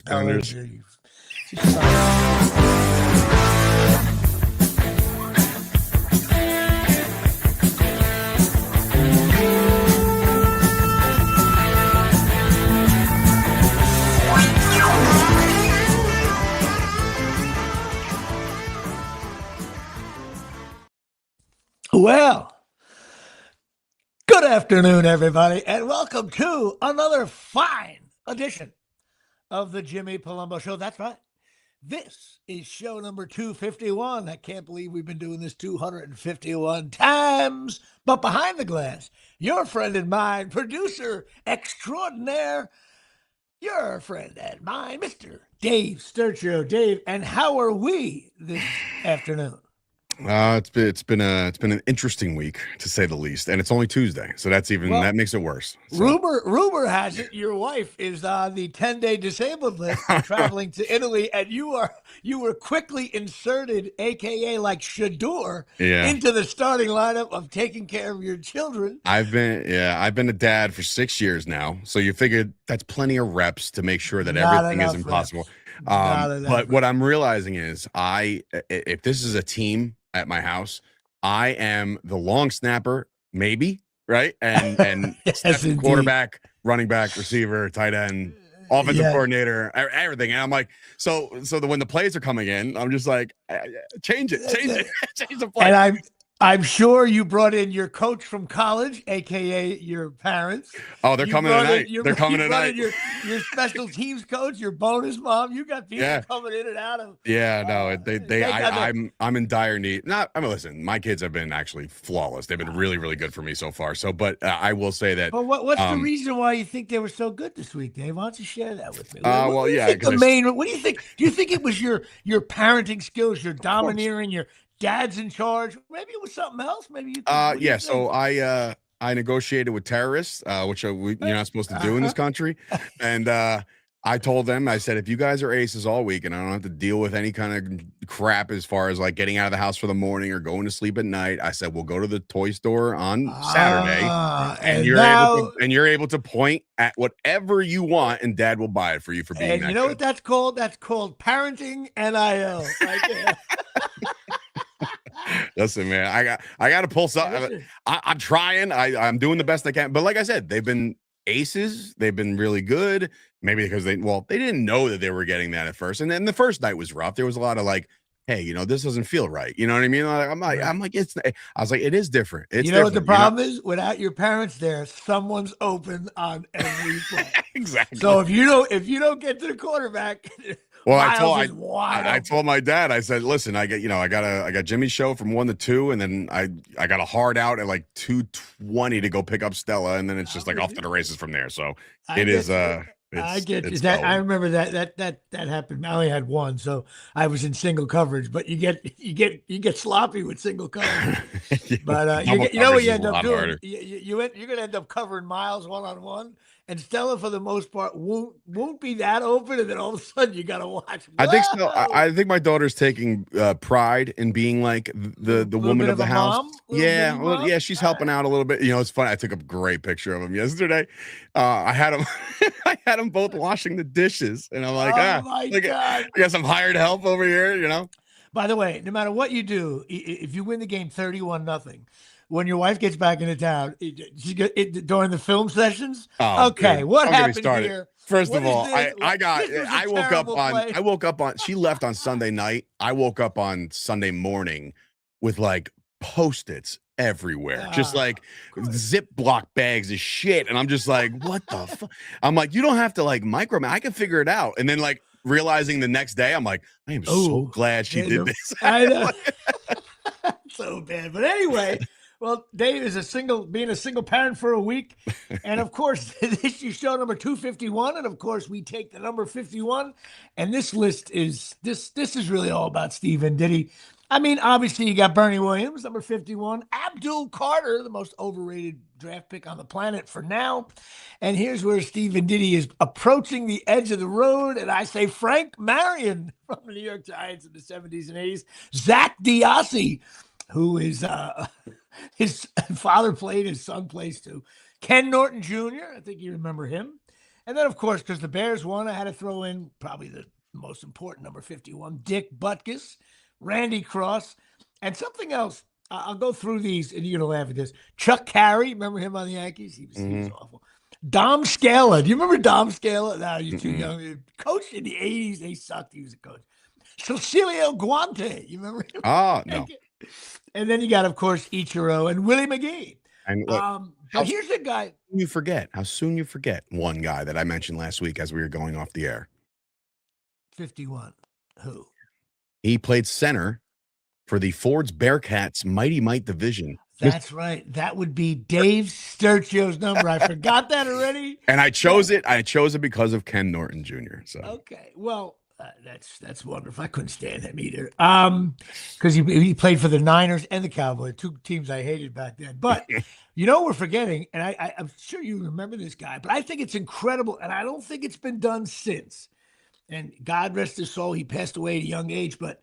Founders. Well, good afternoon, everybody, and welcome to another fine edition of the Jimmy Palumbo Show. That's right. This is show number 251. I can't believe we've been doing this 251 times. But behind the glass, your friend and mine, producer extraordinaire, your friend and mine, Mr. Dave Sturcio. Dave, and how are we this afternoon? It's been an interesting week, to say the least, and it's only Tuesday, so that makes it worse. So. Rumor has it your wife is on the 10-day disabled list for traveling to Italy, and you were quickly inserted, aka like Shador, into the starting lineup of taking care of your children. I've been a dad for 6 years now, so you figured that's plenty of reps to make sure that everything isn't possible. But what I'm realizing is, if this is a team at my house, I am the long snapper, maybe, right? And yes, quarterback, running back, receiver, tight end, offensive coordinator, everything. And I'm like, so when the plays are coming in, I'm just like, change it, change the play. And I'm sure you brought in your coach from college, aka your parents. Oh, they're coming tonight. They're coming tonight. Your special teams coach, your bonus mom. You got people coming in and out of. I'm in dire need. Listen, my kids have been actually flawless. They've been really, really good for me so far. So, but I will say that. But what's the reason why you think they were so good this week, Dave? Why don't you share that with me? What do you think? What do you think? Do you think it was your parenting skills, your domineering, your dad's in charge? Maybe it was something else. Maybe you. So I negotiated with terrorists, which you're not supposed to do in this country, and I told them, I said, if you guys are aces all week and I don't have to deal with any kind of crap as far as like getting out of the house for the morning or going to sleep at night, I said, we'll go to the toy store on Saturday, and you're able to point at whatever you want, and Dad will buy it for you for being. And you know what that's called? That's called parenting NIL. Right there. Listen, man, I got to pull something. I'm trying. I'm doing the best I can. But like I said, they've been aces. They've been really good. Maybe because they didn't know that they were getting that at first. And then the first night was rough. There was a lot of like, hey, this doesn't feel right. You know what I mean? I was like, it is different. It's what the problem is? Without your parents there, someone's open on every play. Exactly. So if you don't get to the quarterback. Well, I told my dad, I said, listen, I got Jimmy's show from 1 to 2, and then I got a hard out at like 2:20 to go pick up Stella, and then it's just like off to the races from there. So I get you. I remember that happened. I only had one, so I was in single coverage. But you get sloppy with single coverage. But you know what you end up doing? You're gonna end up covering Miles one-on-one. And Stella, for the most part, won't be that open, and then all of a sudden you gotta watch. Whoa! I think my daughter's taking pride in being like the woman of the house. Yeah, she's helping out a little bit. It's funny. I took a great picture of him yesterday. I had him both washing the dishes, and I'm like, my God. I got some hired help over here. By the way, no matter what you do, if you win the game 31-0. When your wife gets back into town, during the film sessions. What happened here? First of all, I woke up on. She left on Sunday night. I woke up on Sunday morning with like Post-its everywhere, just like Ziploc bags of shit, and I'm just like, what the fuck? I'm like, you don't have to like micromanage. I can figure it out, and then like realizing the next day, I'm like, I am so glad she did this. I know. So bad, but anyway. Well, Dave is being a single parent for a week. And of course, this is show number 251. And of course, we take the number 51. And this list is really all about Steve Venditti. I mean, obviously, you got Bernie Williams, number 51. Abdul Carter, the most overrated draft pick on the planet for now. And here's where Steve Venditti is approaching the edge of the road. And I say Frank Marion from the New York Giants in the 70s and 80s. Zach Diassi, who is his father played, his son plays too. Ken Norton Jr., I think you remember him. And then, of course, because the Bears won, I had to throw in probably the most important number 51, Dick Butkus, Randy Cross, and something else. I'll go through these, and you're gonna laugh at this. Chuck Carey, remember him on the Yankees? He was awful. Dom Scala, do you remember Dom Scala? No, you're too young. He coached in the '80s. They sucked. He was a coach. Cecilio Guante, you remember him? Oh, no. And then you got, of course, Ichiro and Willie McGee. And look, but here's the guy. How soon you forget one guy that I mentioned last week as we were going off the air. 51. Who? He played center for the Ford's Bearcats Mighty Might division. That's right. That would be Dave Sturchio's number. I forgot that already. And I chose it. I chose it because of Ken Norton Jr. So okay, well, that's wonderful. I couldn't stand him either. Because he played for the Niners and the Cowboys, two teams I hated back then. But you know, we're forgetting, and I'm sure you remember this guy, but I think it's incredible, and I don't think it's been done since. And God rest his soul, he passed away at a young age. But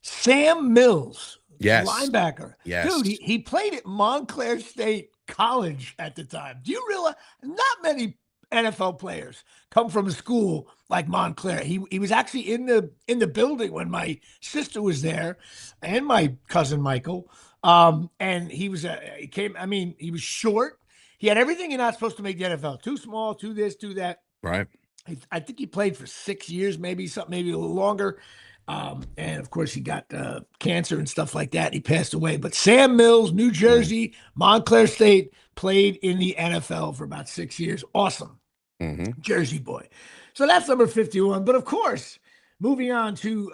Sam Mills, yes, linebacker, yes, dude, he played at Montclair State College at the time. Do you realize not many NFL players come from a school like Montclair? He was actually in the building when my sister was there, and my cousin Michael. And he was he was short. He had everything you're not supposed to make the NFL. Too small, too this, too that. Right. I think he played for 6 years, maybe a little longer. And of course, he got cancer and stuff like that. He passed away. But Sam Mills, New Jersey, Montclair State, played in the NFL for about 6 years. Awesome. Jersey boy. So that's number 51. But of course, moving on to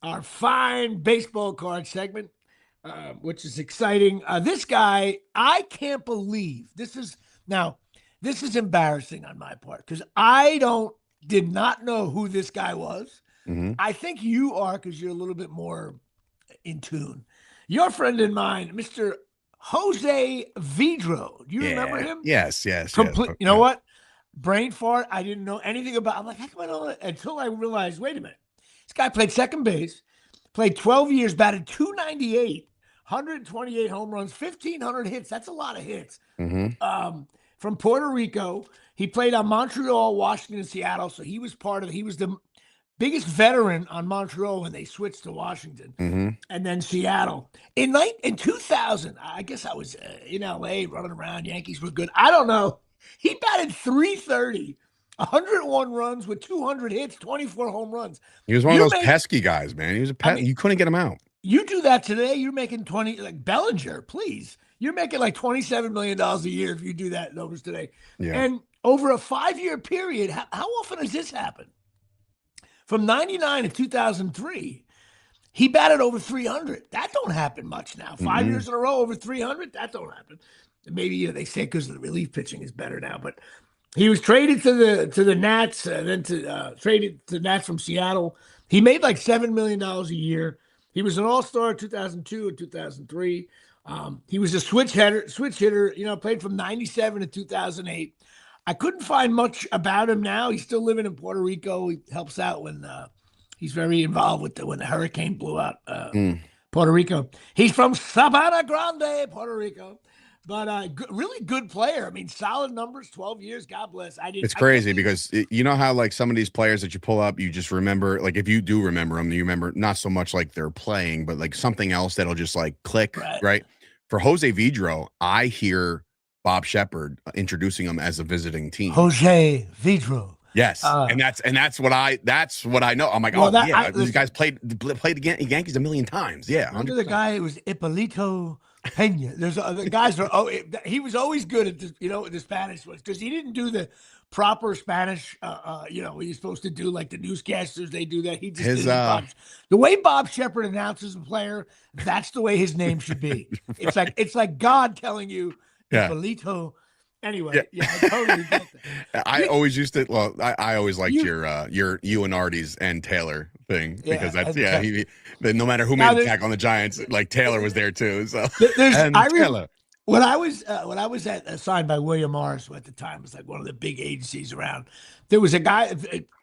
our fine baseball card segment, which is exciting. This guy, I can't believe this is embarrassing on my part because I did not know who this guy was. I think you are because you're a little bit more in tune. Your friend and mine, Mr. Jose Vidro. Do you remember him? Yes. You know what? Brain fart. I didn't know anything about. I'm like, how come I know that? Until I realized, wait a minute. This guy played second base, played 12 years, batted .298, 128 home runs, 1,500 hits. That's a lot of hits. From Puerto Rico. He played on Montreal, Washington, and Seattle. So he was the biggest veteran on Montreal when they switched to Washington, and then Seattle. In 2000, I guess I was in LA running around. Yankees were good. I don't know. He batted .330, 101 runs with 200 hits, 24 home runs. He was one of those pesky guys, man. He was you couldn't get him out. You do that today, you're making 20, like Bellinger, please. You're making like $27 million a year if you do that numbers today. Yeah. And over a 5-year period, how often does this happen? From 99 to 2003, he batted over 300. That don't happen much now. 5 years in a row over 300, that don't happen. Maybe they say because the relief pitching is better now. But he was traded to the Nats, then traded to Nats from Seattle. He made like $7 million a year. He was an all-star in 2002 and 2003. He was a switch hitter. Played from 97 to 2008. I couldn't find much about him now. He's still living in Puerto Rico. He helps out when he's very involved with when the hurricane blew out Puerto Rico. He's from Sabana Grande, Puerto Rico. But really good player. I mean, solid numbers, 12 years. God bless. It's crazy because you know how like some of these players that you pull up, you just remember, like if you do remember them, you remember not so much like they're playing, but like something else that'll just like click, right? For Jose Vidro, I hear Bob Shepard introducing him as a visiting team. Jose Vidro. Yes, and that's what I know. I'm like, these guys played the Yankees a million times. Yeah, under the guy it was Ippolito Pena. There's the guys are. He was always good at the Spanish ones because he didn't do the proper Spanish. What you're supposed to do, like the newscasters, they do that. He just did the way Bob Shepard announces a player. That's the way his name should be. It's like God telling you, Ippolito. Anyway, I totally get that. I always used to. Well, I always liked your you and Artie's and Taylor thing because no matter who made the tackle on the Giants, like Taylor was there too. So Taylor. When I was signed by William Morris, who at the time was like one of the big agencies around, there was a guy,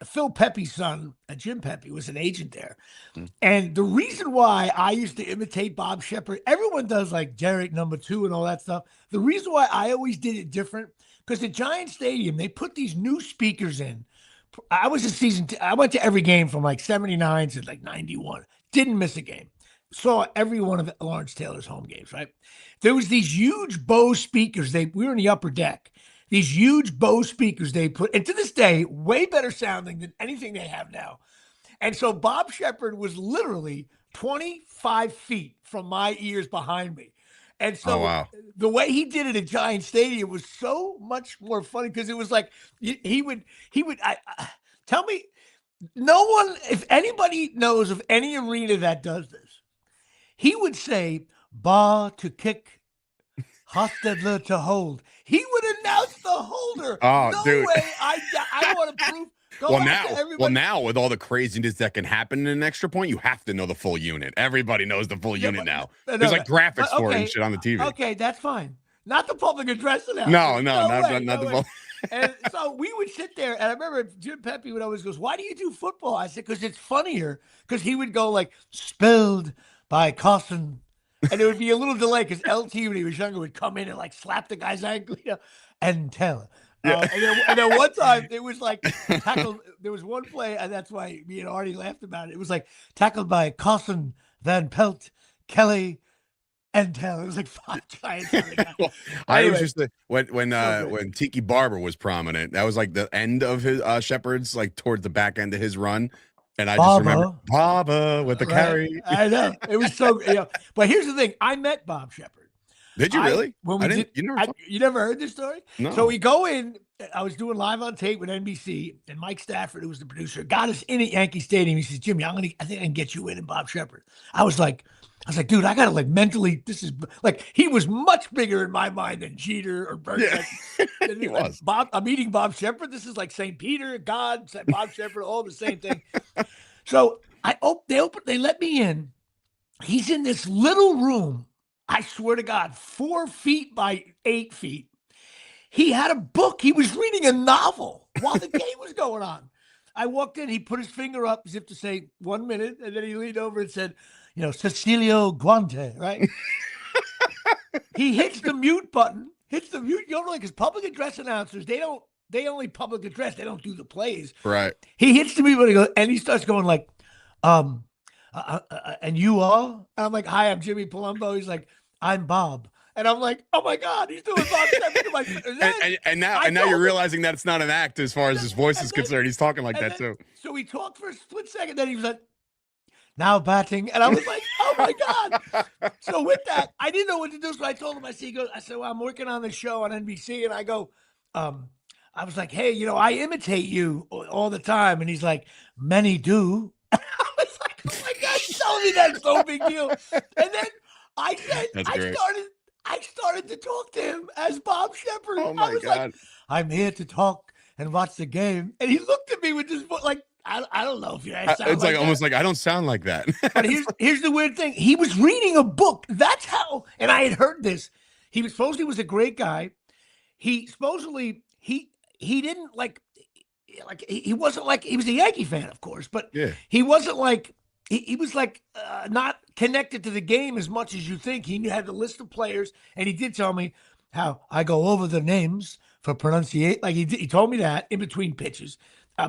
Phil Pepe's son, Jim Pepe, was an agent there. And the reason why I used to imitate Bob Shepard, everyone does like Derek number 2 and all that stuff. The reason why I always did it different, because the Giant Stadium, they put these new speakers in. I was a I went to every game from like 79 to like 91. Didn't miss a game. Saw every one of Lawrence Taylor's home games, right? There was these huge Bose speakers. We were in the upper deck. These huge Bose speakers they put, and to this day, way better sounding than anything they have now. And so Bob Shepard was literally 25 feet from my ears behind me. And so the way he did it at Giant Stadium was so much more funny because it was like he would tell me, no one, if anybody knows of any arena that does this, he would say, "Bar to kick, Hostetler to hold." He would announce the holder. Oh, no dude. way. I don't want to prove. Now with all the craziness that can happen in an extra point, you have to know the full unit. Everybody knows the full unit now. There's like graphics for it and shit on the TV. Okay, that's fine. Not the public address announcement. No, not the public. And so we would sit there, and I remember Jim Pepe would always goes, "Why do you do football?" I said, "Because it's funnier." Because he would go like, "Spilled by Carson," and there would be a little delay because LT when he was younger would come in and like slap the guy's ankle, and tell. Yeah. And then one time it was like tackled. There was one play, and that's why me and Artie laughed about it. It was like tackled by Carson, Van Pelt, Kelly, and Taylor. It was like 5 Giants. Well, I was just when Tiki Barber was prominent. That was like the end of his Shepard's, like towards the back end of his run. And I just remember Baba with the carry. I know it was so. But here's the thing: I met Bob Shepard. Did you really? When we you never heard this story? No. So we go in. I was doing live on tape with NBC, and Mike Stafford, who was the producer, got us in at Yankee Stadium. He says, "Jimmy, I think I can get you in and Bob Shepard." I was like, dude, I gotta like mentally. This is like he was much bigger in my mind than Jeter or Burt. Yeah. He was. Bob. I'm meeting Bob Shepard. This is like St. Peter, God, Bob Shepard, all the same thing. So they let me in. He's in this little room. I swear to God, 4 feet by 8 feet. He had a book. He was reading a novel while the game was going on. I walked in. He put his finger up as if to say 1 minute, and then he leaned over and said, Cecilio Guante, right? He hits the mute button. Hits the mute. You know, like his public address announcers, they only public address. They don't do the plays. Right. He hits the mute button and he starts going like, and you are? And I'm like, "Hi, I'm Jimmy Palumbo." He's like, "I'm Bob." And I'm like, "Oh my God, he's doing Bob Shepard." And now you're realizing that it's not an act as far as his voice is concerned. He's talking like that too. So we talked for a split second. Then he was like, "Now batting." And I was like, "Oh my God." So with that, I didn't know what to do. So I told him, I said, "Well, I'm working on this show on NBC." And I go, I was like, "Hey, I imitate you all the time." And he's like, "Many do." I was like, "Oh my God, you're telling me that's no big deal." And then I said, I started to talk to him as Bob Shepard. Oh my God. Like, "I'm here to talk and watch the game." And he looked at me with this voice like, I don't know if you sound it's like almost like I don't sound like that. But here's the weird thing. He was reading a book. That's how, and I had heard this. He was a great guy. He supposedly he didn't he wasn't like, he was a Yankee fan, of course, but he wasn't like, he was like not connected to the game as much as you think. He had the list of players, and he did tell me how I go over the names for pronunciation. Like he told me that in between pitches,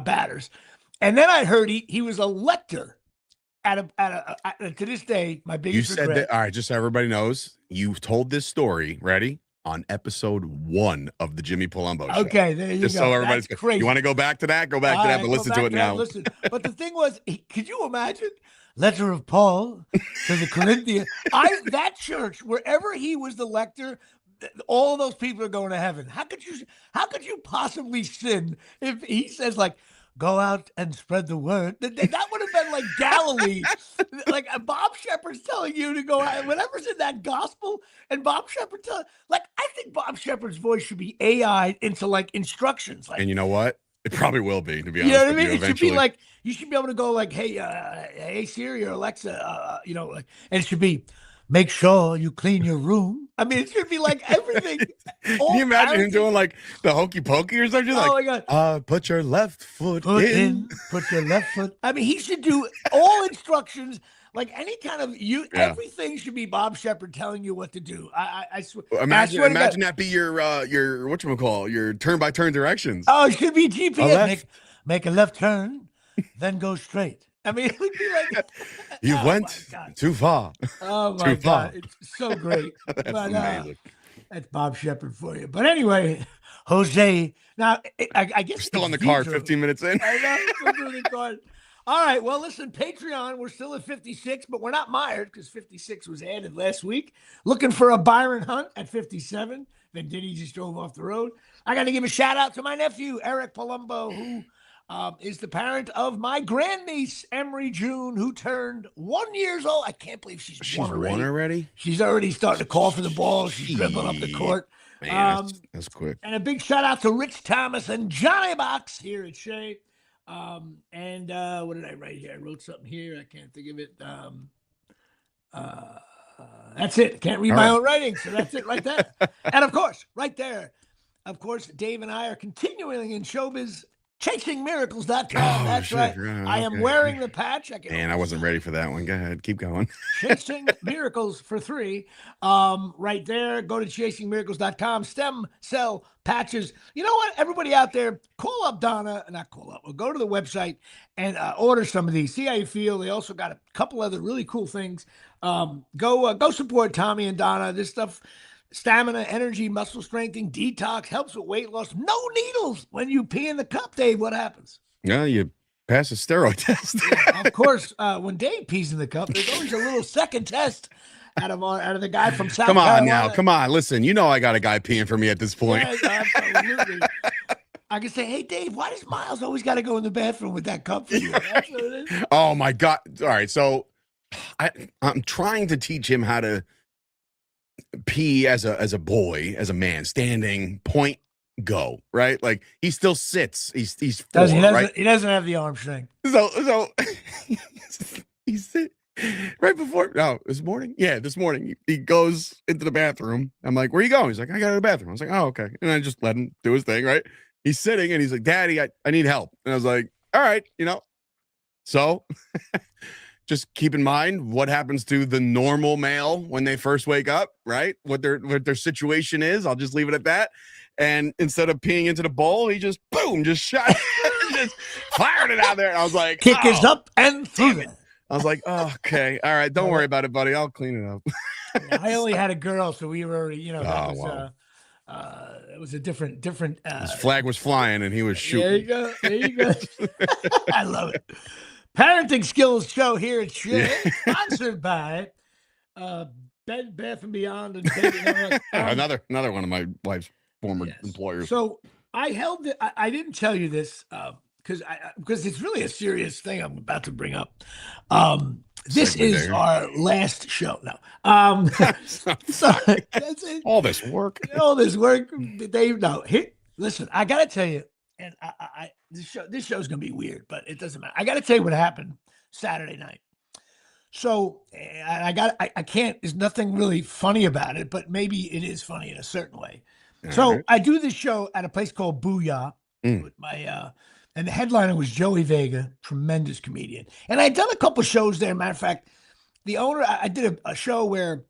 batters. And then I heard he was a lector at a to this day, my biggest regret. You said that, all right, just so everybody knows, you told this story, ready? On episode 1 of the Jimmy Palumbo Show. Okay, there you just go. So everybody's crazy. You want to go back to that? Go back to that, but listen to it now. Listen. But the thing was, could you imagine? Letter of Paul to the Corinthians. That church, wherever he was the lector, all those people are going to heaven. How could you possibly sin if he says like, "Go out and spread the word"? That would have been like Galilee. Like Bob Shepard's telling you to go out, whatever's in that gospel, and Bob Shepard I think Bob Shepard's voice should be AI into like instructions. Like, and you know what? It probably will be, to be honest. You know what I mean? It should be like, you should be able to go like, hey Siri or Alexa, and it should be, "Make sure you clean your room." I mean, it should be like everything. Can you imagine him doing like the hokey pokey or something? Oh like, my God. Put your left foot Put in. Put your left foot. I mean, he should do all instructions Like any kind of everything should be Bob Shepard telling you what to do. I swear. Imagine that be your whatchamacall, your turn-by-turn directions. Oh, it should be GPS. Oh, Make a left turn, then go straight. I mean, it would be like you went too far. Oh my God, it's so great. That's amazing. That's Bob Shepard for you. But anyway, Jose. Now, I guess we're still on the card. 15 minutes in. I know. We're doing the card. All right. Well, listen, Patreon. We're still at 56, but we're not mired because 56 was added last week. Looking for a Byron Hunt at 57. Then Diddy just drove off the road. I got to give a shout out to my nephew Eric Palumbo, who is the parent of my grandniece, Emery June, who turned 1 year old. I can't believe she's won already. She's already starting to call for the ball. She's dribbling up the court. Man, that's quick. And a big shout out to Rich Thomas and Johnny Box here at Shea. And what did I write here? I wrote something here. I can't think of it. That's it. Can't read my own writing. So that's it right there. And of course, right there, of course, Dave and I are continuing in showbiz. ChasingMiracles.com. That's right. I am wearing the patch. I wasn't ready for that one. Go ahead. Keep going. Chasing Miracles for 3. Right there. Go to ChasingMiracles.com. Stem cell patches. You know what? Everybody out there, call up Donna. Not call up. Well, go to the website and order some of these. See how you feel. They also got a couple other really cool things. Go support Tommy and Donna. This stuff. Stamina, energy, muscle strengthening, detox, helps with weight loss. No needles when you pee in the cup, Dave. What happens? Yeah, you pass a steroid test. Of course, when Dave pees in the cup, there's always a little second test out of the guy from South Carolina. Come on. Listen, you know I got a guy peeing for me at this point. Yeah, absolutely. I can say, hey, Dave, why does Miles always got to go in the bathroom with that cup for you? That's what it is. Oh, my God. All right, so I'm trying to teach him how to pee as a boy, as a man, standing, point, go, right? Like he still sits. He's 4, right? He doesn't have the arm strength. So he's right before this morning he goes into the bathroom. I'm like, where are you going? He's like, I got to the bathroom. I was like, oh, okay. And I just let him do his thing, right? He's sitting and he's like, Daddy, I need help. And I was like, all right, so just keep in mind what happens to the normal male when they first wake up, right? What their situation is. I'll just leave it at that. And instead of peeing into the bowl, he just shot, just fired it out there. And I was like, kick is up and through it. I was like, oh, okay, all right, don't worry about it, buddy. I'll clean it up. I only had a girl, so we were, it was a different. His flag was flying, and he was shooting. There you go. I love it. Parenting Skills Show here at Shea, sponsored by Bed Bath & Beyond and another one of my wife's former employers. So I held it. I didn't tell you this because it's really a serious thing I'm about to bring up. This is our last show now. So that's it. All this work, Dave. No, listen. I gotta tell you, and this show's gonna be weird, but it doesn't matter. I gotta tell you what happened Saturday night. So I can't. There's nothing really funny about it, but maybe it is funny in a certain way. So I do this show at a place called Booyah with my and the headliner was Joey Vega, tremendous comedian. And I'd done a couple shows there. Matter of fact, the owner, I did a show where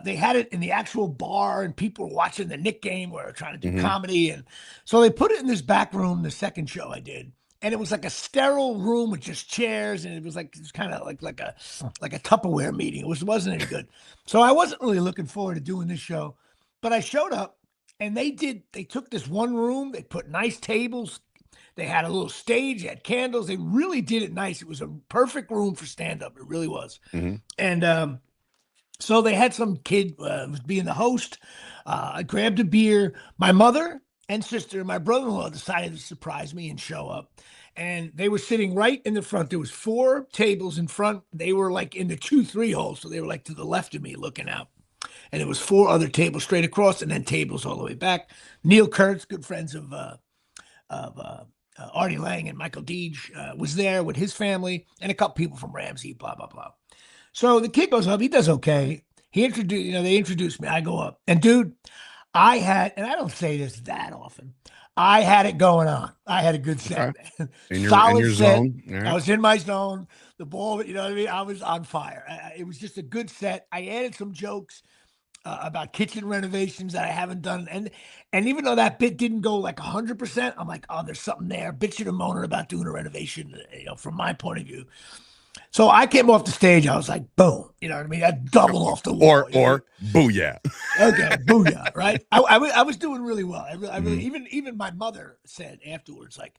they had it in the actual bar and people were watching the Knick game where they were trying to do comedy. And so they put it in this back room, the second show I did. And it was like a sterile room with just chairs. And it was kind of like a Tupperware meeting. It wasn't any good. So I wasn't really looking forward to doing this show. But I showed up and they took this one room. They put nice tables. They had a little stage, they had candles. They really did it nice. It was a perfect room for stand-up. It really was. And so they had some kid being the host. I grabbed a beer. My mother and sister and my brother-in-law decided to surprise me and show up. And they were sitting right in the front. There was 4 tables in front. They were like in the 2-3 hole. So they were like to the left of me looking out. And it was 4 other tables straight across and then tables all the way back. Neil Kurtz, good friends of Artie Lang and Michael Deege was there with his family and a couple people from Ramsey, blah, blah, blah. So the kid goes up. He does okay. They introduced me. I go up. And dude, and I don't say this that often. I had it going on. I had a good set, Okay. man. In Solid your set. zone. All I right. was in my zone. The ball, you know what I mean? I was on fire. It was just a good set. I added some jokes about kitchen renovations that I haven't done. And even though that bit didn't go like 100%, I'm like, oh, there's something there. Bitching and moaning about doing a renovation, from my point of view. So I came off the stage. I was like, boom. You know what I mean? I double off the wall. Or booyah. Okay, booyah, right? I was doing really well. I really Mhm. even my mother said afterwards, like,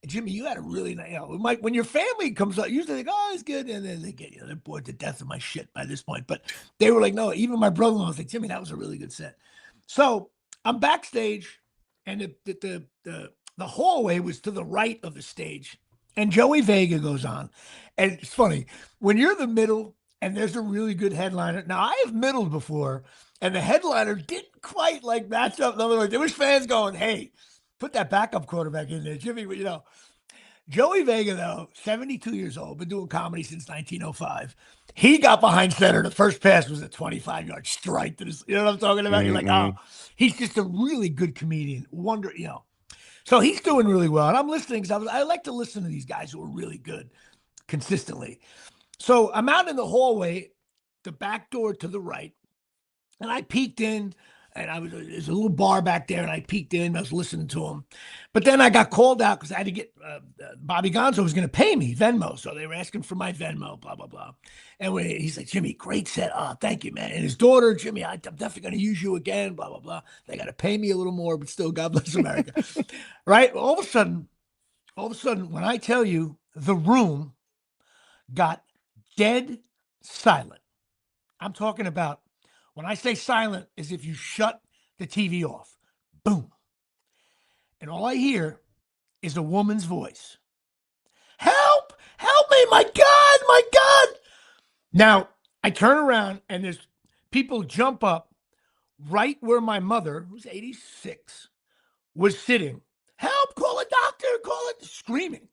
Jimmy, you had a really nice, when your family comes up, usually they go, oh, it's good, and then they get, they're bored to death of my shit by this point. But they were like, no, even my brother-in-law was like, Jimmy, that was a really good set. So I'm backstage, and the hallway was to the right of the stage, and Joey Vega goes on, and it's funny when you're the middle and there's a really good headliner. Now I have middled before, and the headliner didn't quite like match up. In other words, there was fans going, "Hey, put that backup quarterback in there, Jimmy." Joey Vega, though, 72 years old, been doing comedy since 1905. He got behind center. The first pass was a 25-yard strike. You know what I'm talking about? You're like, oh, Mhm. he's just a really good comedian. So he's doing really well. And I'm listening because I like to listen to these guys who are really good consistently. So I'm out in the hallway, the back door to the right, and I peeked in, and there's a little bar back there, and I peeked in. I was listening to him, but then I got called out because I had to get Bobby Gonzo was going to pay me Venmo, so they were asking for my Venmo, blah blah blah. And he's like, Jimmy, great set. Oh, thank you, man. And his daughter, Jimmy, I'm definitely going to use you again, blah blah blah. They got to pay me a little more, but still, God bless America, right? All of a sudden, when I tell you, the room got dead silent. I'm talking about, when I say silent, is if you shut the TV off. Boom. And all I hear is a woman's voice. Help! Help me! My God! My God! Now, I turn around and there's people jump up right where my mother, who's 86, was sitting. Help! Call a doctor! Call it! Screaming.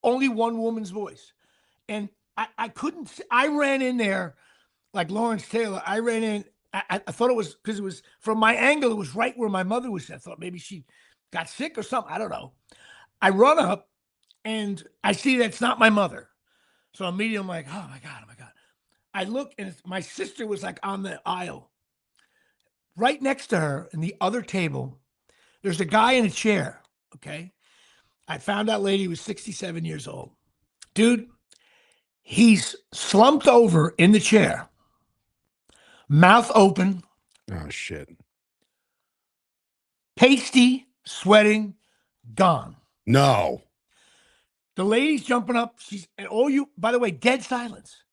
Only one woman's voice. And I couldn't, I ran in there like Lawrence Taylor. I ran in. I thought it was because it was from my angle. It was right where my mother was. I thought maybe she got sick or something. I don't know. I run up and I see that's not my mother. So immediately I'm like, oh my God, oh my God. I look and my sister was like on the aisle. Right next to her in the other table, there's a guy in a chair. Okay. I found out lady was 67 years old. Dude, he's slumped over in the chair, mouth open, Oh shit. pasty, sweating, gone. No. The lady's jumping up. And by the way, dead silence.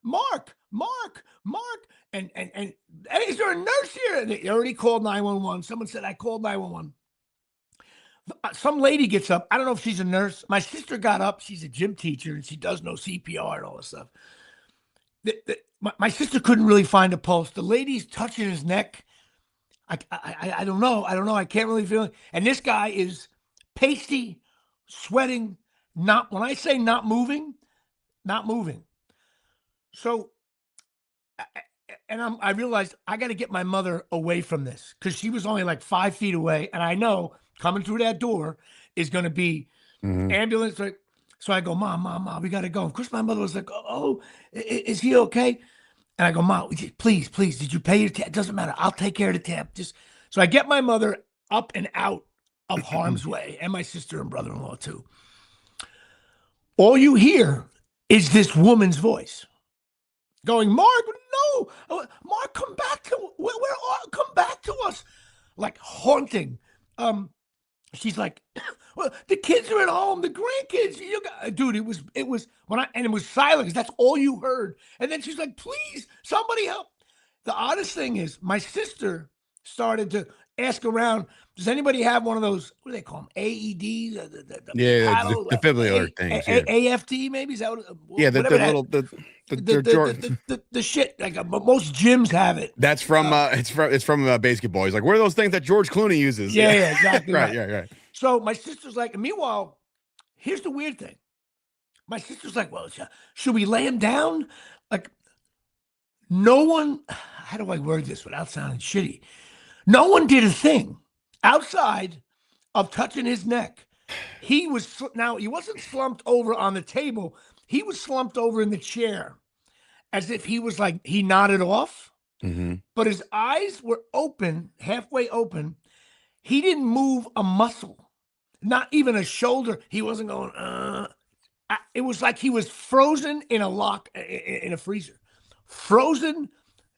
Mark, Mark, Mark. And is there a nurse here? And they already called 911. Someone said, I called 911. Some lady gets up. I don't know if she's a nurse. My sister got up. She's a gym teacher and she does know CPR and all this stuff. My sister couldn't really find a pulse. The lady's touching his neck. I don't know. I don't know. I can't really feel it. And this guy is pasty, sweating, not, when I say not moving, not moving. So, I realized I got to get my mother away from this because she was only like 5 feet away. And I know coming through that door is going to be Mhm. ambulance. Right? So I go, Mom, we got to go. Of course, my mother was like, oh, is he okay? And I go, Mom, please, did you pay your tab? It doesn't matter. I'll take care of the tab. So I get my mother up and out of harm's way, and my sister and brother-in-law too. All you hear is this woman's voice going, Mark, no, Mark, come back to come back to us, like haunting. She's like, well, the kids are at home, the grandkids. Dude, it was and it was silent because that's all you heard. And then she's like, please, somebody help. The oddest thing is, my sister started to ask around, does anybody have one of those, what do they call them? AEDs, the Yeah, paddle, defibrillator things. Yeah. AFT, maybe? Is that Yeah, whatever that, the shit, like most gyms have it. that's from it's from Basketball. He's like, where are those things that George Clooney uses? Yeah, exactly right, right. right. So my sister's like, and meanwhile, here's the weird thing. My sister's like, well, should we lay him down? Like, no one, how do I word this without sounding shitty? No one did a thing outside of touching his neck. He wasn't slumped over on the table. He was slumped over in the chair as if he was like, he nodded off, but his eyes were open, halfway open. He didn't move a muscle, not even a shoulder. He wasn't going, it was like he was frozen in a freezer. Frozen,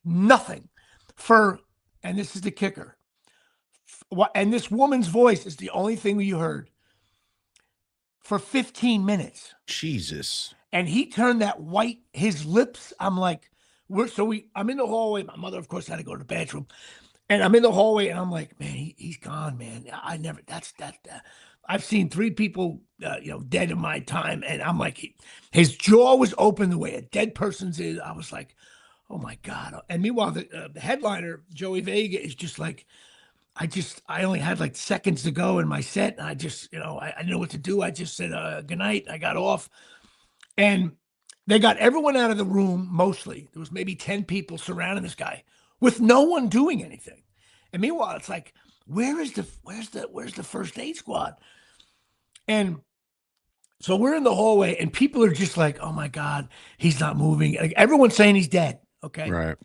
nothing. And this is the kicker. And this woman's voice is the only thing you heard for 15 minutes. Jesus. And he turned that white, his lips. I'm like, I'm in the hallway. My mother, of course, had to go to the bathroom. And I'm in the hallway and I'm like, man, he's gone, man. I've seen 3 people, dead in my time. And I'm like, his jaw was open the way a dead person's is. I was like, oh my God. And meanwhile, the headliner, Joey Vega, is just like, I only had like seconds to go in my set. And I just, I didn't know what to do. I just said, good night. I got off. And they got everyone out of the room, mostly. There was maybe 10 people surrounding this guy with no one doing anything. And meanwhile, it's like, where's the first aid squad? And so we're in the hallway and people are just like, oh my God, he's not moving. Like, everyone's saying he's dead. Okay. Right.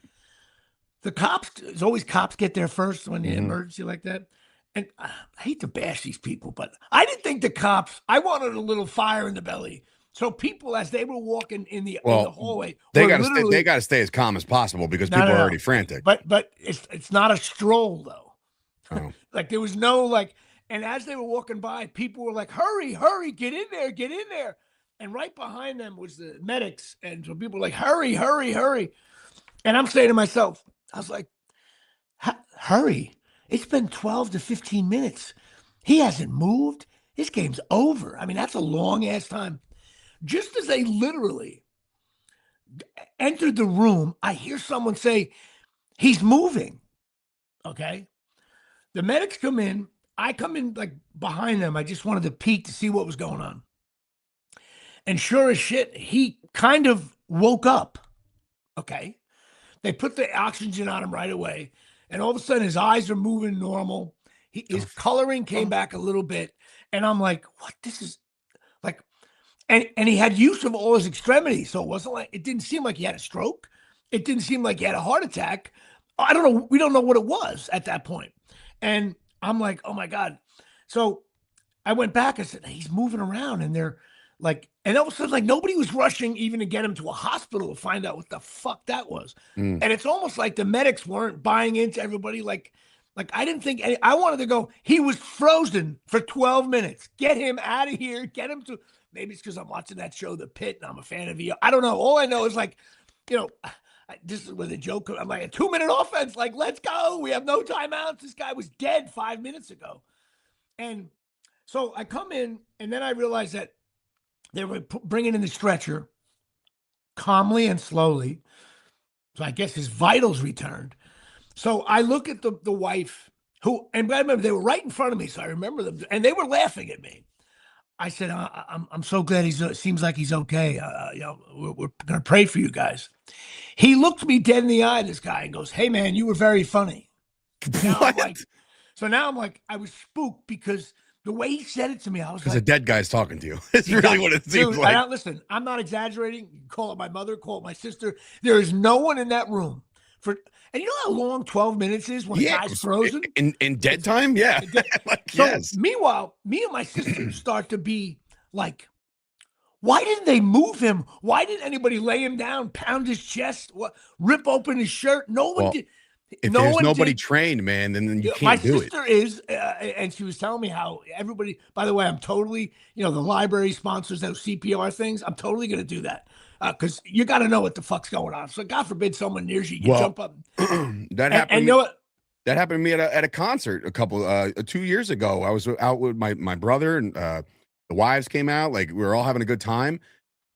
The cops, there's always cops get there first when the emergency like that. And I hate to bash these people, but I didn't think the cops, I wanted a little fire in the belly. So people, as they were walking in the hallway, they got to stay as calm as possible because people are already frantic. But it's not a stroll though. Oh. Like there was no like, and as they were walking by, people were like, hurry, get in there. And right behind them was the medics. And so people were like, hurry. And I'm saying to myself, I was like, hurry. It's been 12 to 15 minutes. He hasn't moved. This game's over. I mean, that's a long ass time. Just as they literally entered the room, I hear someone say, he's moving. Okay. The medics come in. I come in like behind them. I just wanted to peek to see what was going on. And sure as shit, he kind of woke up. Okay. They put the oxygen on him right away. And all of a sudden his eyes are moving normal. His coloring came back a little bit. And I'm like, what? This is like, and he had use of all his extremities. So it didn't seem like he had a stroke. It didn't seem like he had a heart attack. I don't know. We don't know what it was at that point. And I'm like, oh my God. So I went back. I said, he's moving around. And they're like, and all of a sudden, like nobody was rushing even to get him to a hospital to find out what the fuck that was. And it's almost like the medics weren't buying into everybody. Like I didn't think I wanted to go, he was frozen for 12 minutes. Get him out of here. Get him to, maybe it's because I'm watching that show, The Pit, and I'm a fan of I don't know. All I know is like, this is where the joke, I'm like, a 2-minute offense. Like, let's go. We have no timeouts. This guy was dead 5 minutes ago. And so I come in, and then I realized that they were bringing in the stretcher calmly and slowly. So I guess his vitals returned. So I look at the wife who, and I remember they were right in front of me. So I remember them and they were laughing at me. I said, I'm so glad seems like he's okay. We're going to pray for you guys. He looked me dead in the eye, this guy, and goes, hey man, you were very funny. Now I'm like, I was spooked because the way he said it to me, I was like, because a dead guy's talking to you. It's really what it seems like. Listen, I'm not exaggerating. You can call it my mother, call it my sister. There is no one in that room and you know how long 12 minutes is when a guy's frozen? In dead time? Yeah. Yes. Meanwhile, me and my sister start to be like, why didn't they move him? Why didn't anybody lay him down, pound his chest, rip open his shirt? No one did. If there's nobody trained, man, then you can't do it. My sister is, and she was telling me how everybody, by the way, I'm totally, the library sponsors those CPR things. I'm totally going to do that because you got to know what the fuck's going on. So God forbid someone near you, jump up. That happened. And you know what? That happened to me at a concert 2 years ago. I was out with my brother and the wives came out. Like we were all having a good time.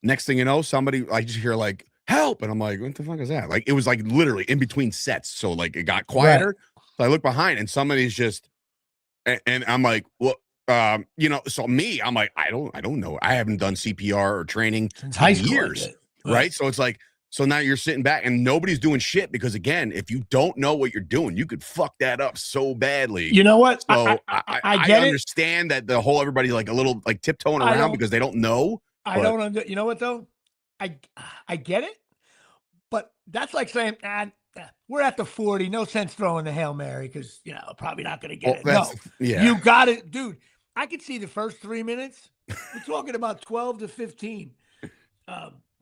Next thing you know, I just hear like, help. And I'm like, what the fuck is that? Like, it was like literally in between sets. So like it got quieter. Right. So I look behind and somebody's just, and I'm like, well, so me, I'm like, I don't know. I haven't done CPR or training in years. Right. So it's like, So now you're sitting back and nobody's doing shit because, again, if you don't know what you're doing, you could fuck that up so badly. You know what? So I I get it. understand that the whole everybody like a little like tiptoeing I around don't- because they don't know. I don't you know what though? I get it, but that's like saying, we're at the 40. No sense throwing the Hail Mary because probably not going to get it. No, you got it, dude. I could see the first 3 minutes. We're talking about 12 to 15.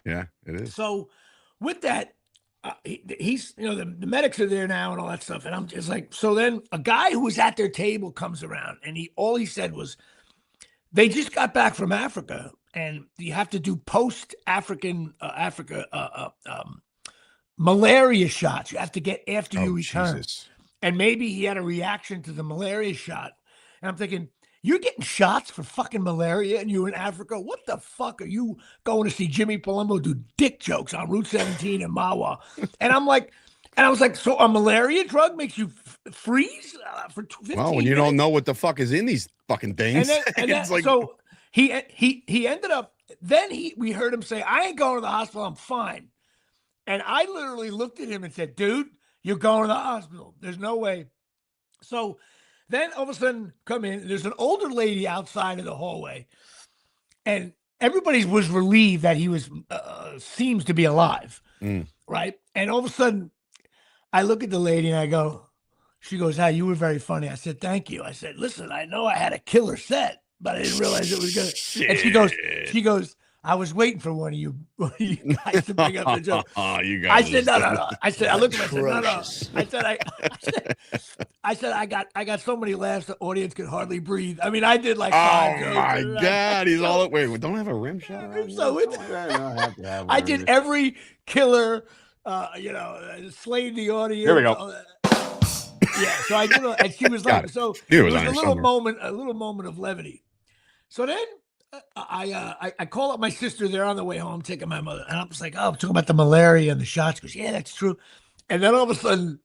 Yeah, it is. So with that, he's the medics are there now and all that stuff, and I'm just like, so then a guy who was at their table comes around, and all he said was, they just got back from Africa, and you have to do post-Africa malaria shots. You have to get after you return. Jesus. And maybe he had a reaction to the malaria shot. And I'm thinking, you're getting shots for fucking malaria and you're in Africa? What the fuck are you going to see Jimmy Palumbo do dick jokes on Route 17 in Mawa? And I was like, so a malaria drug makes you freeze for 15 Well, when you minutes? don't know what the fuck is in these fucking things. So he ended up, then we heard him say, I ain't going to the hospital, I'm fine. And I literally looked at him and said, dude, you're going to the hospital. There's no way. So then all of a sudden come in, there's an older lady outside of the hallway, and everybody was relieved that he was seems to be alive. Right. And all of a sudden I look at the lady and I go, she goes, you were very funny. I said, thank you. I said, listen, I know I had a killer set, but I didn't realize it was good. And she goes, I was waiting for one of you guys to bring up the joke. You guys. I said, no. I said, I looked at him, I said, no. I said, I got so many laughs the audience could hardly breathe. I mean, I did like 5 jokes. Oh my God. He's all wait, don't have a rim shot around I did every killer, slayed the audience. Here we go. Yeah, so I did, and she was like, so it was a little moment of levity. So then I call up my sister. They're on the way home, taking my mother, and I'm just like, I'm talking about the malaria and the shots. She goes, yeah, that's true. And then all of a sudden,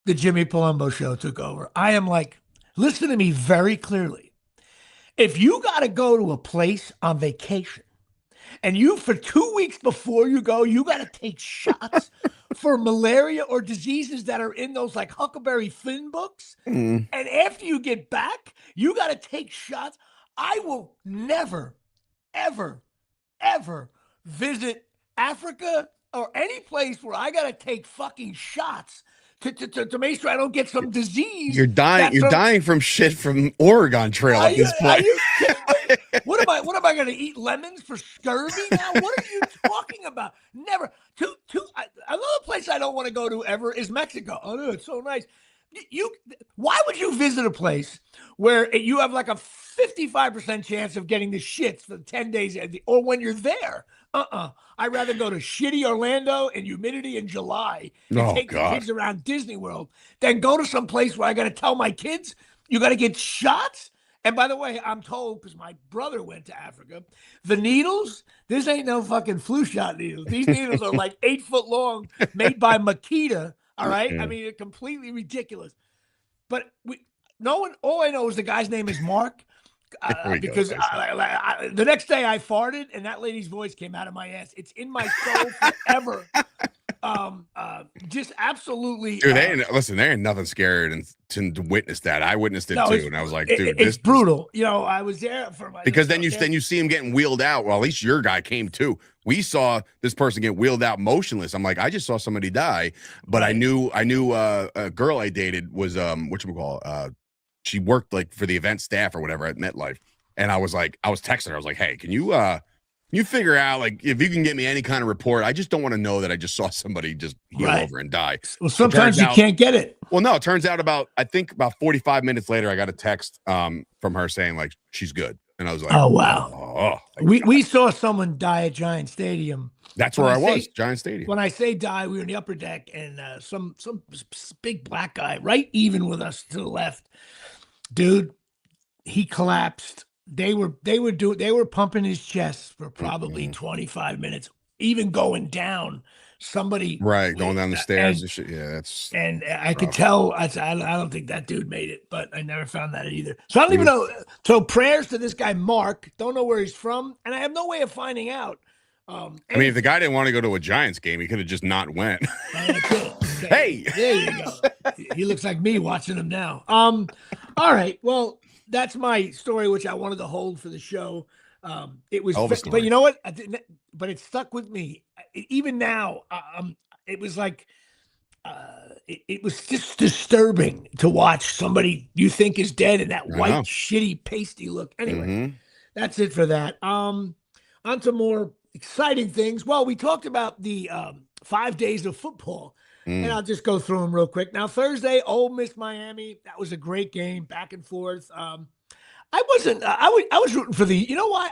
the Jimmy Palumbo Show took over. I am like, listen to me very clearly. If you got to go to a place on vacation, and you for 2 weeks before you go, you got to take shots for malaria or diseases that are in those like Huckleberry Finn books. And after you get back, you got to take shots. I will never, ever, ever visit Africa or any place where I got to take fucking shots to make sure I don't get some disease. You're dying from shit from Oregon Trail at this point. Are you kidding me? What am I going to eat lemons for scurvy now? What are you talking about? Never. Another place I don't want to go to ever is Mexico. Oh no, it's so nice. Why would you visit a place where you have like a 55% chance of getting the shits for 10 days or when you're there? I'd rather go to shitty Orlando in humidity in July and take the kids around Disney World than go to some place where I got to tell my kids you got to get shots. And by the way, I'm told, because my brother went to Africa, the needles, this ain't no fucking flu shot needles. These needles are like 8 foot long, made by Makita. All right. I mean, it's completely ridiculous. But all I know is the guy's name is Mark. Because the next day I farted and that lady's voice came out of my ass. It's in my soul forever. Just absolutely. Dude, there ain't nothing scary to witness that. I witnessed it too, and I was like, dude, it's brutal. I was there for my. Because then you see him getting wheeled out. Well, at least your guy came too. We saw this person get wheeled out motionless. I'm like, I just saw somebody die, but right. I knew a girl I dated was whatchamacallit, she worked like for the event staff or whatever at MetLife, and I was texting her. I was like, hey, can you figure out like if you can get me any kind of report? I just don't want to know that I just saw somebody just heel over and die. Well, sometimes you can't get it. Well, no, it turns out about 45 minutes later, I got a text from her saying like she's good. And I was like, oh, wow. We saw someone die at Giant Stadium. That's where I was, Giant Stadium. When I say die, we were in the upper deck, and some big black guy right even with us to the left. Dude, he collapsed. They were pumping his chest for probably 25 minutes, even going down. Somebody going down the stairs and shit. Yeah, that's I could tell. I don't think that dude made it, but I never found that either. So I don't even know. So prayers to this guy Mark. Don't know where he's from, and I have no way of finding out I mean, if the guy didn't want to go to a Giants game, he could have just not went. That's it. Okay. Hey, there you go. He looks like me watching him now. All right. Well, that's my story, which I wanted to hold for the show. It was, but you know what? But it stuck with me even now. It was like, it was just disturbing to watch somebody you think is dead in that white, shitty, pasty look. Anyway, that's it for that. On to more exciting things. Well, we talked about the 5 days of football, and I'll just go through them real quick. Now, Thursday, Ole Miss, Miami. That was a great game, back and forth. I was rooting for the. You know why?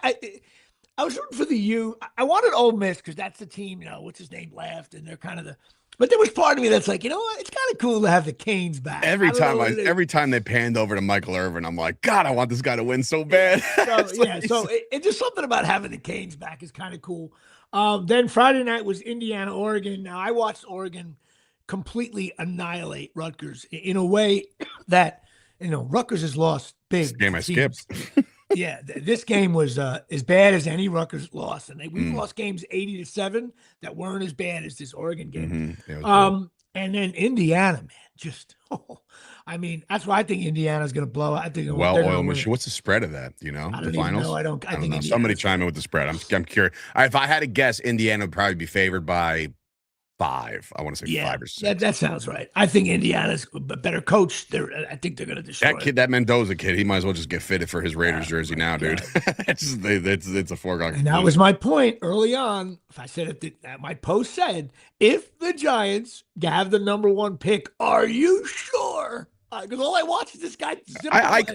I was rooting for the U. I wanted Ole Miss because that's the team. What's his name left, and they're kind of the. But there was part of me that's like, you know what? It's kind of cool to have the Canes back. Every time they panned over to Michael Irvin, I'm like, God, I want this guy to win so bad. So it's just something about having the Canes back is kind of cool. Then Friday night was Indiana, Oregon. Now I watched Oregon completely annihilate Rutgers in a way that Rutgers has lost big. This game I skipped. Yeah, this game was as bad as any Rutgers loss, and we've lost games 80-7 that weren't as bad as this Oregon game. And then Indiana, man, just I mean, that's why I think Indiana's going to blow. I think well-oiled machine. What's the spread of that? The finals? I don't know. Somebody chime in with the spread. I'm curious. If I had to guess, Indiana would probably be favored by 5. I want to say 5 or 6. That sounds right. I think Indiana's a better coach. I think they're going to destroy that kid. That Mendoza kid. He might as well just get fitted for his Raiders jersey now, dude. It's a foregone. And that was my point early on. If I said my post said, if the Giants have the number 1 pick, are you sure? Because all I watch is this guy.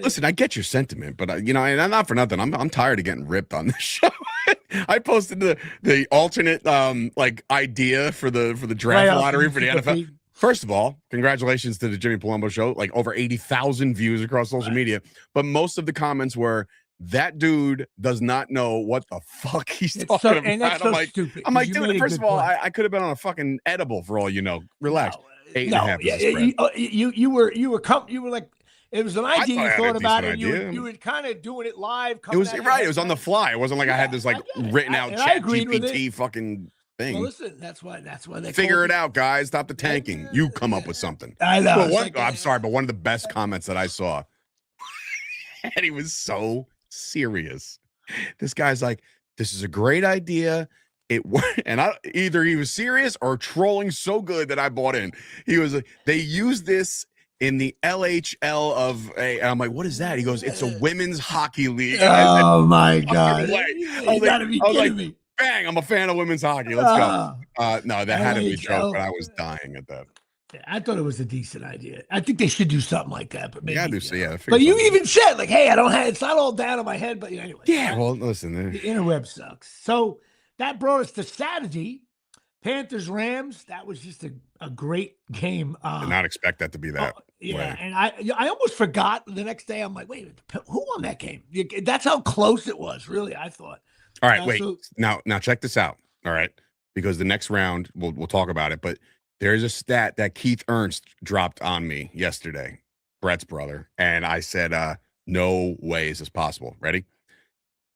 Listen. I get your sentiment, but and I'm not for nothing. I'm tired of getting ripped on this show. I posted the alternate idea for the draft lottery for the NFL. First of all, congratulations to the Jimmy Palumbo Show. Like over 80,000 views across social media, but most of the comments were, that dude does not know what the fuck he's talking about. And that's stupid. I'm like, dude, first of all, I could have been on a fucking edible for all you know. Relax. No. 8.5. You were like, it was an idea you thought about it. You were kind of doing it live. It was right. It was on the fly. It wasn't like I had this written out chat GPT fucking thing. Well, listen, that's why they figure it out, guys. Stop the tanking. You come up with something. I know. I'm sorry, but one of the best comments that I saw, and he was so serious. This guy's like, "This is a great idea." Either he was serious or trolling so good that I bought in. He was like, they use this in the LHL and I'm like, what is that? He goes, it's a women's hockey league. Oh my God. You gotta be kidding me. Bang, I'm a fan of women's hockey. Let's go. No, that had to be a joke, but I was dying at that. Yeah, I thought it was a decent idea. I think they should do something like that. But maybe, But you even said, like, hey, it's not all down on my head, but anyway. Yeah, well, listen. The interweb sucks. So that brought us to Saturday, Panthers Rams. That was just a great game. Did not expect that to be that. Yeah, and I almost forgot the next day. I'm like, wait, who won that game? That's how close it was. Really, I thought. All right, wait. Now check this out. All right, because the next round we'll talk about it. But there's a stat that Keith Ernst dropped on me yesterday, Brett's brother, and I said, no way is this possible. Ready?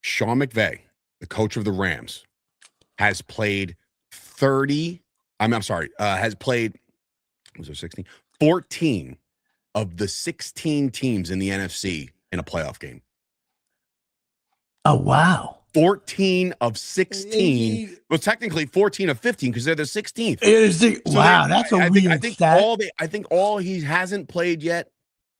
Sean McVay, the coach of the Rams, has played 14 of the 16 teams in the NFC in a playoff game. Oh, wow. 14 of 16. Well, technically 14 of 15 because they're the 16th. That's a weird stat. I think all he hasn't played yet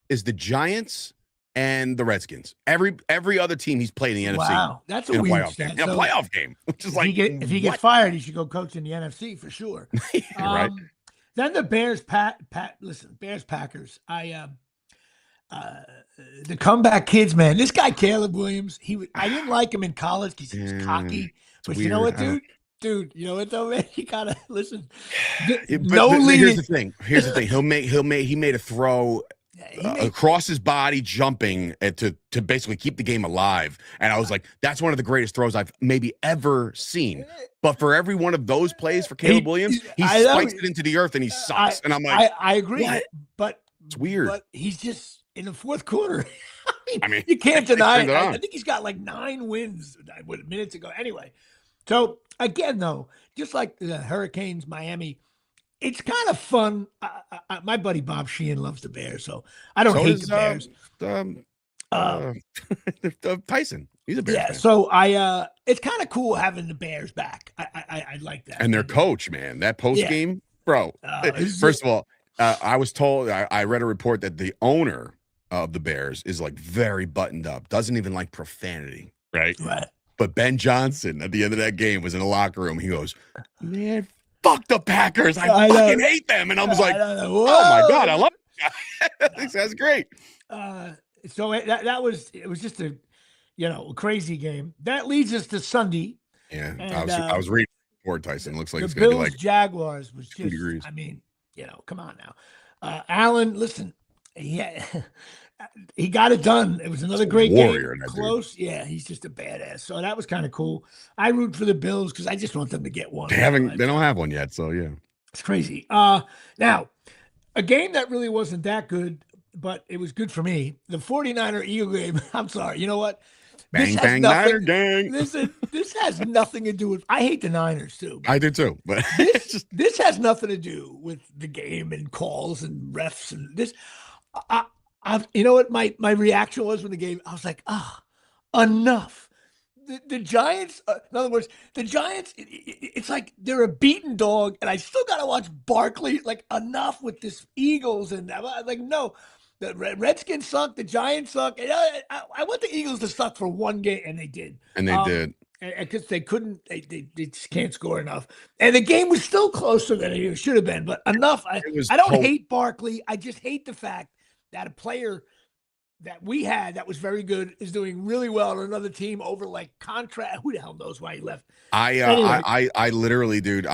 is the Giants and the Redskins. Every other team he's played in the NFC. Wow, that's a weird stat. In a playoff game, which is if he gets fired, he should go coach in the NFC for sure. Right. Then the Bears, Bears Packers. The comeback kids, man. This guy Caleb Williams. I didn't like him in college because he was cocky. But you know what, dude? Dude, you know what though, man? You gotta listen. Here's the thing. He made a throw. Across his body, jumping to basically keep the game alive. And I was like, that's one of the greatest throws I've maybe ever seen. But for every one of those plays for Caleb Williams, he spikes it into the earth and he sucks. And I'm like, I agree. What? But it's weird. But he's just in the fourth quarter. I mean, you can't deny it. I think he's got like 9 wins minutes ago. Anyway, So again, though, just like the Hurricanes, Miami, it's kind of fun. My buddy Bob Sheehan loves the Bears, so I don't So hate the does Bears. um Uh, uh, Tyson. He's a Bears yeah, fan. so it's kind of cool having the Bears back. I like that. And their coach, man, that post Yeah, game, bro. it's First of all, I was told I read a report that the owner of the Bears is like very buttoned up, doesn't even like profanity, right? right. But Ben Johnson at the end of that game was in the locker room. He goes, "Man, fuck the Packers. I fucking hate them." And I was like, "Oh my god, I love it." That's great. So that was just a crazy game. That leads us to Sunday. Yeah, And, I was reading the report, Tyson. Looks like the it's gonna be Bills like Jaguars was 2 just. degrees. I mean, come on now, Allen. Listen, yeah, he got it done. It was another great warrior, game. that Close, dude. yeah. He's just a badass. So that was kind of cool. I root for the Bills because I just want them to get one. They don't have one yet, so yeah. It's crazy. Now, a game that really wasn't that good, but it was good for me. The 49er Eagle game. I'm sorry. You know what? Bang, bang, Niner gang. Listen, this has nothing to do with. I hate the Niners too. I do too, but this has nothing to do with the game and calls and refs and this. You know what my reaction was when the game? I was like, enough. The Giants, in other words, the Giants, it's like they're a beaten dog, and I still got to watch Barkley. Like, enough with this Eagles. And I'm like, no, the Redskins suck, the Giants suck. And I want the Eagles to suck for one game, and they did. And they did. Because they couldn't, they just can't score enough. And the game was still closer than it should have been, but enough. I don't hate Barkley. I just hate the fact that a player that we had that was very good is doing really well on another team over like contract. Who the hell knows why he left? I literally, dude,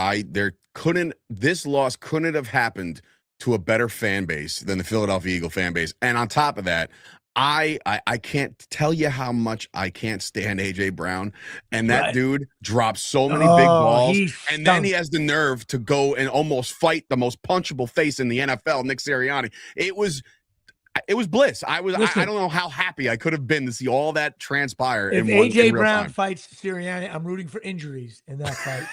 this loss couldn't have happened to a better fan base than the Philadelphia Eagle fan base. And on top of that, I can't tell you how much I can't stand AJ Brown, and that dude drops so many big balls, and then he has the nerve to go and almost fight the most punchable face in the NFL, Nick Sirianni. It was bliss. I don't know how happy I could have been to see all that transpire. If AJ Brown fights Sirianni, I'm rooting for injuries in that fight.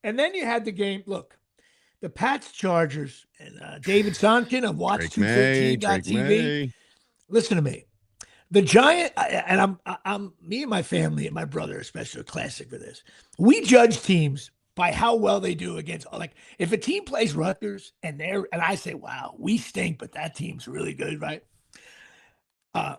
And then you had the game. Look, the Pats Chargers and David Sonkin of Watch 215.tv. Listen to me. The Giant, and I'm me and my family and my brother especially are classic for this. We judge teams by how well they do against, like, if a team plays Rutgers and I say, wow, we stink, but that team's really good, right? The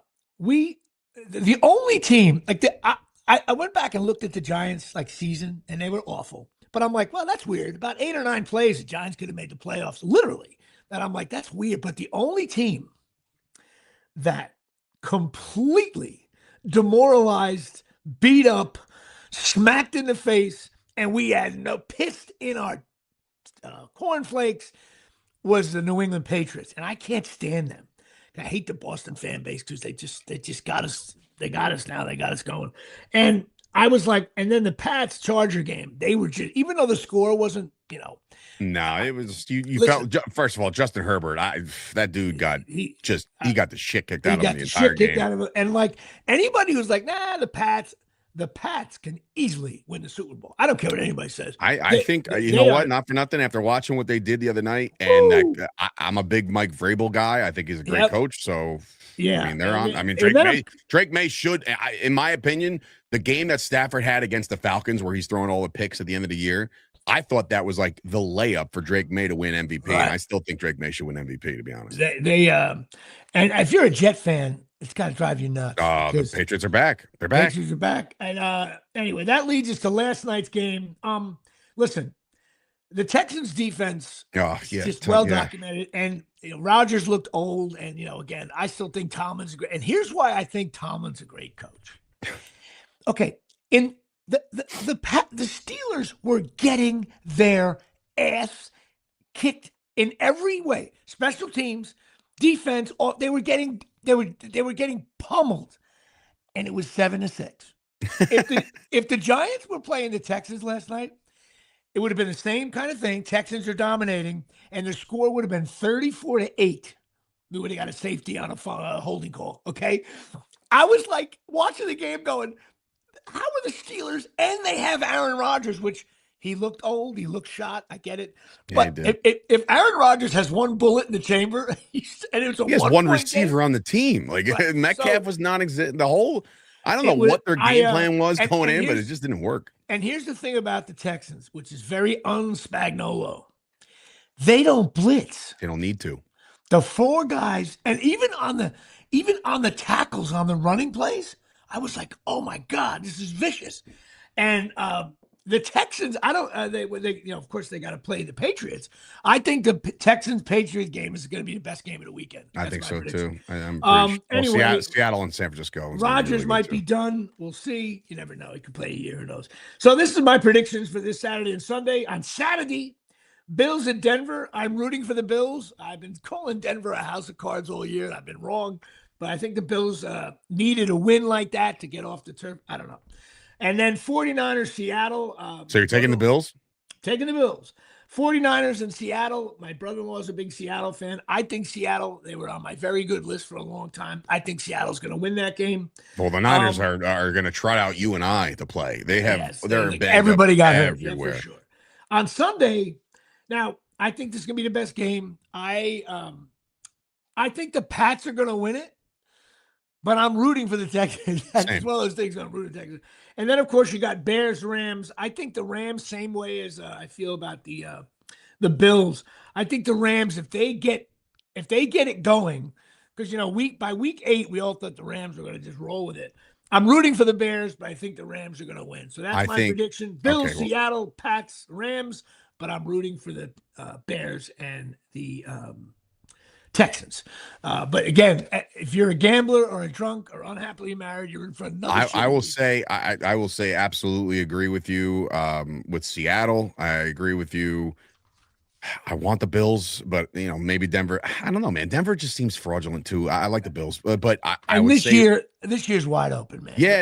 only team, like, I went back and looked at the Giants like season, and they were awful. But I'm like, well, that's weird. About 8 or 9 plays, the Giants could have made the playoffs, literally. And I'm like, that's weird. But the only team that completely demoralized, beat up, smacked in the face, and we had pissed in our cornflakes was the New England Patriots. And I can't stand them. I hate the Boston fan base because they just got us. They got us now. They got us going. And I was like, and then the Pats Charger game, they were just, even though the score wasn't, No, it was you felt. First of all, Justin Herbert, that dude got he got the shit kicked out of him the entire game. And like anybody who's like, nah, the Pats can easily win the Super Bowl. I don't care what anybody says. I think you know what? Not for nothing. After watching what they did the other night, and I'm a big Mike Vrabel guy. I think he's a great coach. So yeah, I mean they're on. I mean Drake May should, in my opinion, the game that Stafford had against the Falcons, where he's throwing all the picks at the end of the year. I thought that was like the layup for Drake May to win MVP, and I still think Drake May should win MVP. To be honest, and if you're a Jet fan, it's got to drive you nuts. The Patriots are back. They're back. Patriots are back. And anyway, that leads us to last night's game. Listen, the Texans defense is just well documented, and Rodgers looked old. And again, I still think Tomlin's great. And here's why I think Tomlin's a great coach. Okay, The Steelers were getting their ass kicked in every way. Special teams, defense, they were getting pummeled, and it was 7-6. If the Giants were playing the Texans last night, it would have been the same kind of thing. Texans are dominating, and the score would have been 34-8. We would have got a safety on a holding call. Okay, I was like watching the game, going, how are the Steelers, and they have Aaron Rodgers, which he looked old, he looked shot. I get it. Yeah, But if Aaron Rodgers has one bullet in the chamber, and it was a he has one 1-point receiver game, on the team. Like right. Metcalf was non-existent. The whole, I don't know what their game plan was going in, but it just didn't work. And here's the thing about the Texans, which is very un-Spagnuolo. They don't blitz. They don't need to. The 4 guys, and even on the tackles on the running plays, I was like, oh my God, this is vicious. And the Texans, I don't, they of course they got to play the Patriots. I think the Texans-Patriots game is going to be the best game of the weekend. I think so too. I'm pretty anyway, Seattle and San Francisco. Rodgers really might be done. We'll see. You never know. He could play a year. Who knows? So this is my predictions for this Saturday and Sunday. On Saturday, Bills at Denver. I'm rooting for the Bills. I've been calling Denver a house of cards all year, and I've been wrong. But I think the Bills needed a win like that to get off the turf. I don't know. And then 49ers, Seattle. So you're taking the Bills? Taking the Bills. 49ers in Seattle. My brother-in-law is a big Seattle fan. I think Seattle, they were on my very good list for a long time. I think Seattle's going to win that game. Well, the Niners are going to trot out you and I to play. They have, everybody got hurt everywhere. Yeah, for sure. On Sunday, now, I think this is going to be the best game. I think the Pats are going to win it, but I'm rooting for the Texans. That's one of those things I'm rooting for the Texans. And then, of course, you got Bears, Rams. I think the Rams, same way as I feel about the Bills. I think the Rams, if they get it going, because by week 8, we all thought the Rams were going to just roll with it. I'm rooting for the Bears, but I think the Rams are going to win. So that's my prediction. Bills, Seattle, Pats, Rams. But I'm rooting for the Bears and the Texans. But again, if you're a gambler or a drunk or unhappily married, you're in for another. I will say absolutely agree with you with Seattle. I agree with you. I want the Bills, but maybe Denver. I don't know, man. Denver just seems fraudulent too. I like the Bills, but I would say this year's wide open, man. Yeah,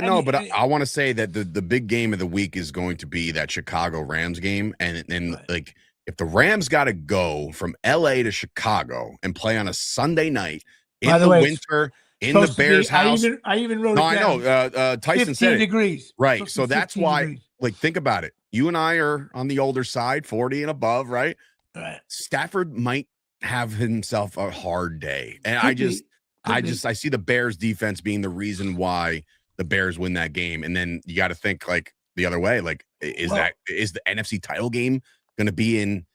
I want to say that the big game of the week is going to be that Chicago Rams game, and right. Like if the Rams got to go from LA to Chicago and play on a Sunday night in the winter in the Bears house, I even wrote it down. I know. Tyson said 15 degrees, right? So that's why. Like, think about it. You and I are on the older side, 40 and above, right? Right. Stafford might have himself a hard day. And I see the Bears defense being the reason why the Bears win that game. And then you got to think like the other way. Like, is the NFC title game going to be in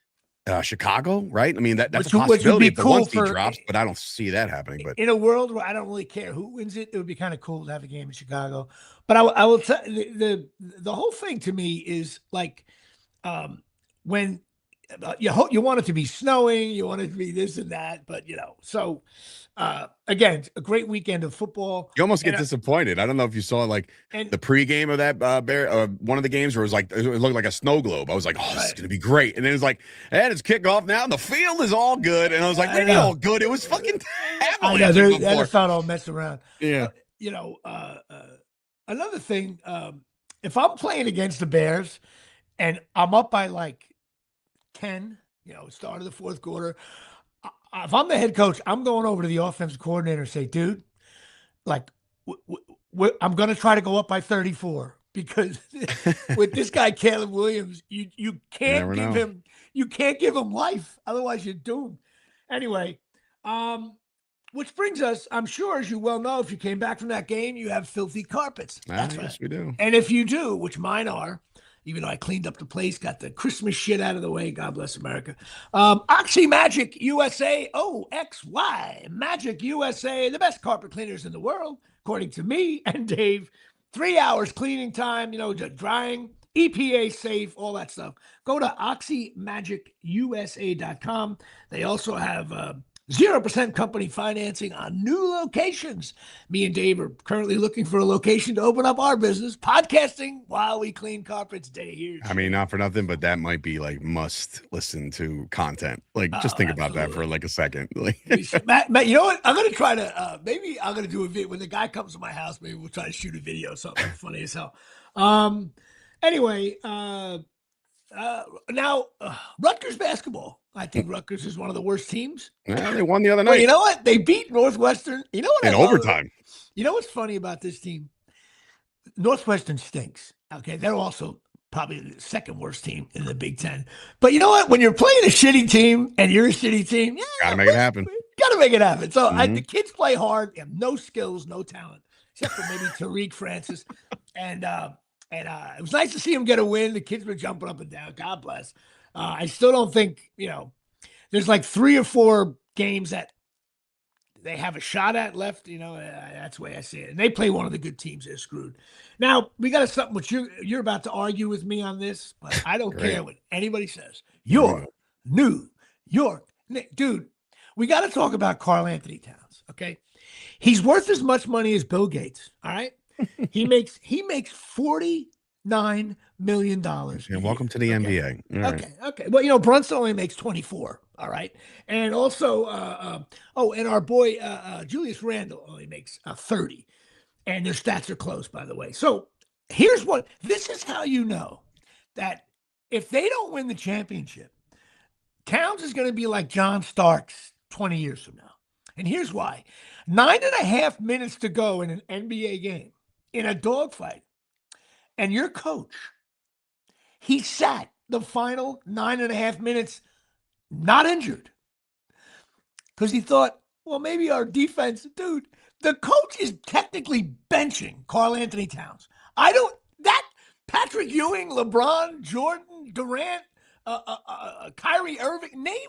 Chicago? Right. I mean, that's a possibility if the one seed drops, but I don't see that happening. But in a world where I don't really care who wins it, it would be kind of cool to have a game in Chicago. But I will tell the whole thing to me is like when you want it to be snowing, you want it to be this and that, but so again, a great weekend of football. You almost get disappointed. I don't know if you saw like the pregame of that one of the games where it looked like a snow globe. I was like, oh, this is gonna be great, and then it's like, and it's kickoff now, and the field is all good, and I was like, maybe all good. It was fucking avalanche. That's not all messed around. Yeah. Another thing, if I'm playing against the Bears and I'm up by like 10, start of the fourth quarter. If I'm the head coach, I'm going over to the offensive coordinator and say, dude, like, I'm going to try to go up by 34 because with this guy, Caleb Williams, you can't give him life. Otherwise you're doomed. Anyway, which brings us, I'm sure, as you well know, if you came back from that game, you have filthy carpets. That's right. Yes, we do. And if you do, which mine are, even though I cleaned up the place, got the Christmas shit out of the way. God bless America. Oxy Magic USA, OXY. Magic USA, the best carpet cleaners in the world, according to me and Dave. 3 hours cleaning time, drying, EPA safe, all that stuff. Go to oxymagicusa.com. They also have 0% company financing on new locations. Me and Dave are currently looking for a location to open up our business, podcasting while we clean carpets. Day here. I mean, not for nothing, but that might be like must listen to content. Like, just think about that for like a second. Like, Matt, you know what? I'm gonna try to. Maybe I'm gonna do a video when the guy comes to my house. Maybe we'll try to shoot a video, something funny as hell. Anyway, now Rutgers basketball. I think Rutgers is one of the worst teams. Yeah, they won the other night. Well, you know what? They beat Northwestern. You know what? In overtime. You know what's funny about this team? Northwestern stinks. Okay, they're also probably the second worst team in the Big Ten. But you know what? When you're playing a shitty team and you're a shitty team, Gotta make it happen. Gotta make it happen. So Mhm. the kids play hard. They have no skills, no talent, except for maybe Tariq Francis. And it was nice to see him get a win. The kids were jumping up and down. God bless. I still don't think, there's like 3 or 4 games that they have a shot at left. That's the way I see it. And they play one of the good teams. They're screwed. Now, we got something which you're about to argue with me on this, but I don't care what anybody says. You're New York. Dude, we got to talk about Karl Anthony Towns, okay? He's worth as much money as Bill Gates, all right? He makes $49 million. And welcome to the NBA. All right. Okay. Well, Brunson only makes 24. All right. And also, and our boy Julius Randle only makes 30. And their stats are close, by the way. So this is how you know that if they don't win the championship, Towns is going to be like John Starks 20 years from now. And here's why. 9.5 minutes to go in an NBA game, in a dogfight, and your coach, he sat the final 9.5 minutes not injured because he thought, well, maybe our defense, dude, the coach is technically benching Karl Anthony Towns. Patrick Ewing, LeBron, Jordan, Durant, Kyrie Irving, name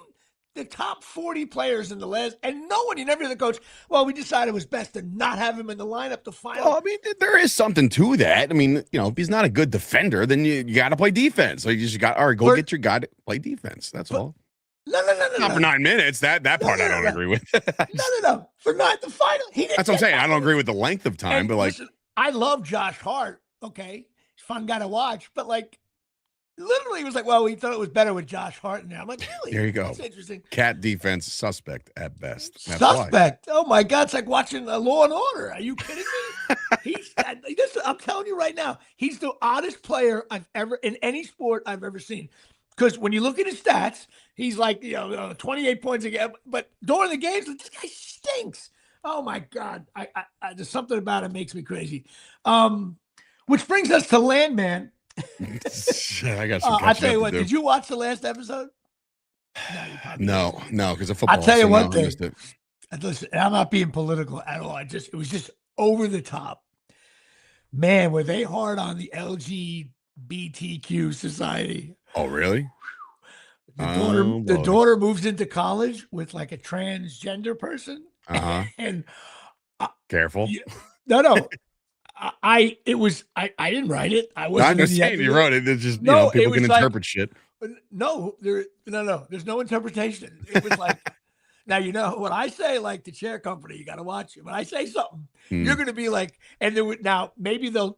the top 40 players in the last, and you never hear the coach, well, we decided it was best to not have him in the lineup to final. Well, I mean, there is something to that. I mean, if he's not a good defender, then you got to play defense. So you just got, all right, go get your guy to play defense. That's all. No. Not for 9 minutes. That part I don't agree with. No. For the final. That's what I'm saying. I don't agree with the length of time, but listen, I love Josh Hart. Okay. He's a fun guy to watch, but literally he was like, well, we thought it was better with Josh Hart in there. I'm like, really? There you go. That's interesting. Cat defense suspect at best. That's suspect. Why. Oh my God. It's like watching Law and Order. Are you kidding me? I'm telling you right now, he's the oddest player I've ever in any sport I've ever seen. Because when you look at his stats, he's like, 28 points a game. But during the games, this guy stinks. Oh my God. I there's something about him makes me crazy. Which brings us to Landman. I got some. I'll tell you what. Did you watch the last episode? No, because of football. I'll tell you one thing. Listen, I'm not being political at all. It was just over the top. Man, were they hard on the LGBTQ society? Oh, really? The daughter moves into college with like a transgender person. And careful. No. I didn't write it. I wasn't. I'm just saying you wrote it. It's just people can interpret shit. No, there's no interpretation. It was like, now when I say like the chair company, you got to watch it. When I say something, you're going to be like, and now maybe they'll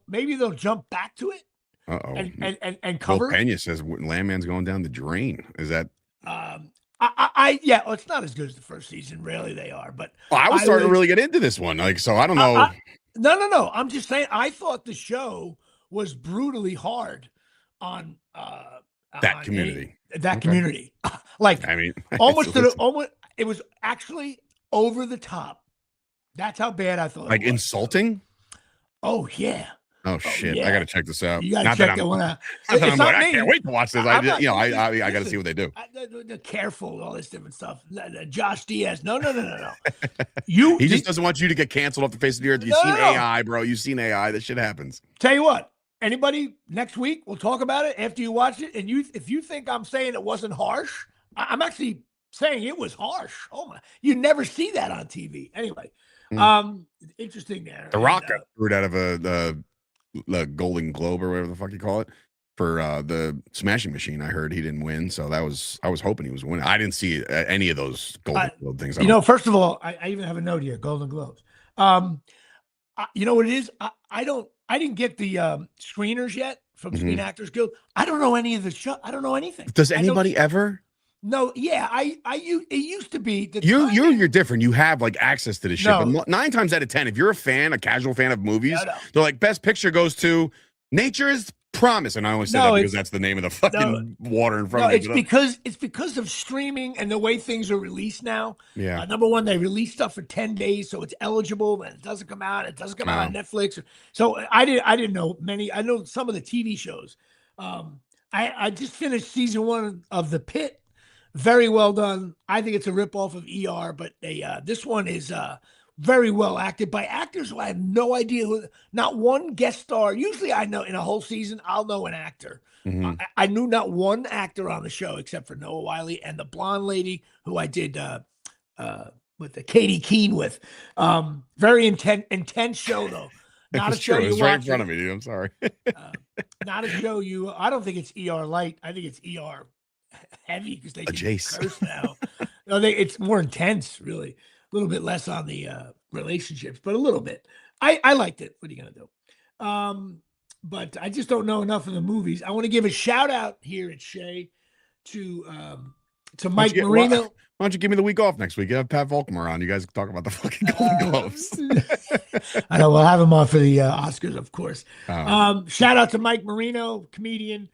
jump back to it. And cover. Will Pena says Landman's going down the drain. Is that? It's not as good as the first season. Really, they are. But I was starting to really get into this one. So I don't know. No. I'm just saying. I thought the show was brutally hard on that community. Community. Almost. It was actually over the top. That's how bad I thought. Like insulting. Oh yeah. Oh shit! Yeah. I gotta check this out. You gotta check that one out. I can't wait to watch this. I gotta see what they do. They're careful, all this different stuff. Josh Diaz. No. He just doesn't want you to get canceled off the face of the earth. You've seen AI, bro. You've seen AI. This shit happens. Tell you what. Anybody next week? We'll talk about it after you watch it. And if you think I'm saying it wasn't harsh, I'm actually saying it was harsh. Oh my! You never see that on TV. Anyway, interesting there. The Rock got screwed out of the Golden Globe or whatever the fuck you call it for the Smashing Machine. I heard he didn't win, so I was hoping he was winning. I didn't see any of those Golden Globe things. First of all, I even have a note here: Golden Globes. You know what it is? I didn't get the screeners yet from Screen Actors Guild. I don't know any of the show. I don't know anything. Does anybody ever? No, yeah, it used to be that you're different. You have like access to this shit. But 9 times out of 10, if you're a casual fan of movies, they're like, best picture goes to Nature's Promise. And I only say that because that's the name of the fucking water in front of me. It's because of streaming and the way things are released now. Yeah. Number one, they release stuff for 10 days, so it's eligible, and it doesn't come out. It doesn't come out on Netflix. So I didn't know many. I know some of the TV shows. I just finished season 1 of The Pitt. Very well done. I think it's a ripoff of ER, but this one is very well acted by actors who I have no idea who. Not one guest star. Usually, I know in a whole season, I'll know an actor. Mm-hmm. I knew not one actor on the show except for Noah Wiley and the blonde lady who I did with the Katie Keene with. Very intense show though. Not a show you watch. Right in front of me, dude. I'm sorry. Not a show you. I don't think it's ER light. I think it's ER heavy because they can curse now. No, it's more intense, really. A little bit less on the relationships, but a little bit. I liked it. What are you gonna do? But I just don't know enough of the movies. I want to give a shout out here at Shea to Mike Marino. Why don't you give me the week off next week? You have Pat Volkmer on. You guys can talk about the fucking Golden Globes. I know we'll have him on for the Oscars, of course. Shout out to Mike Marino, comedian.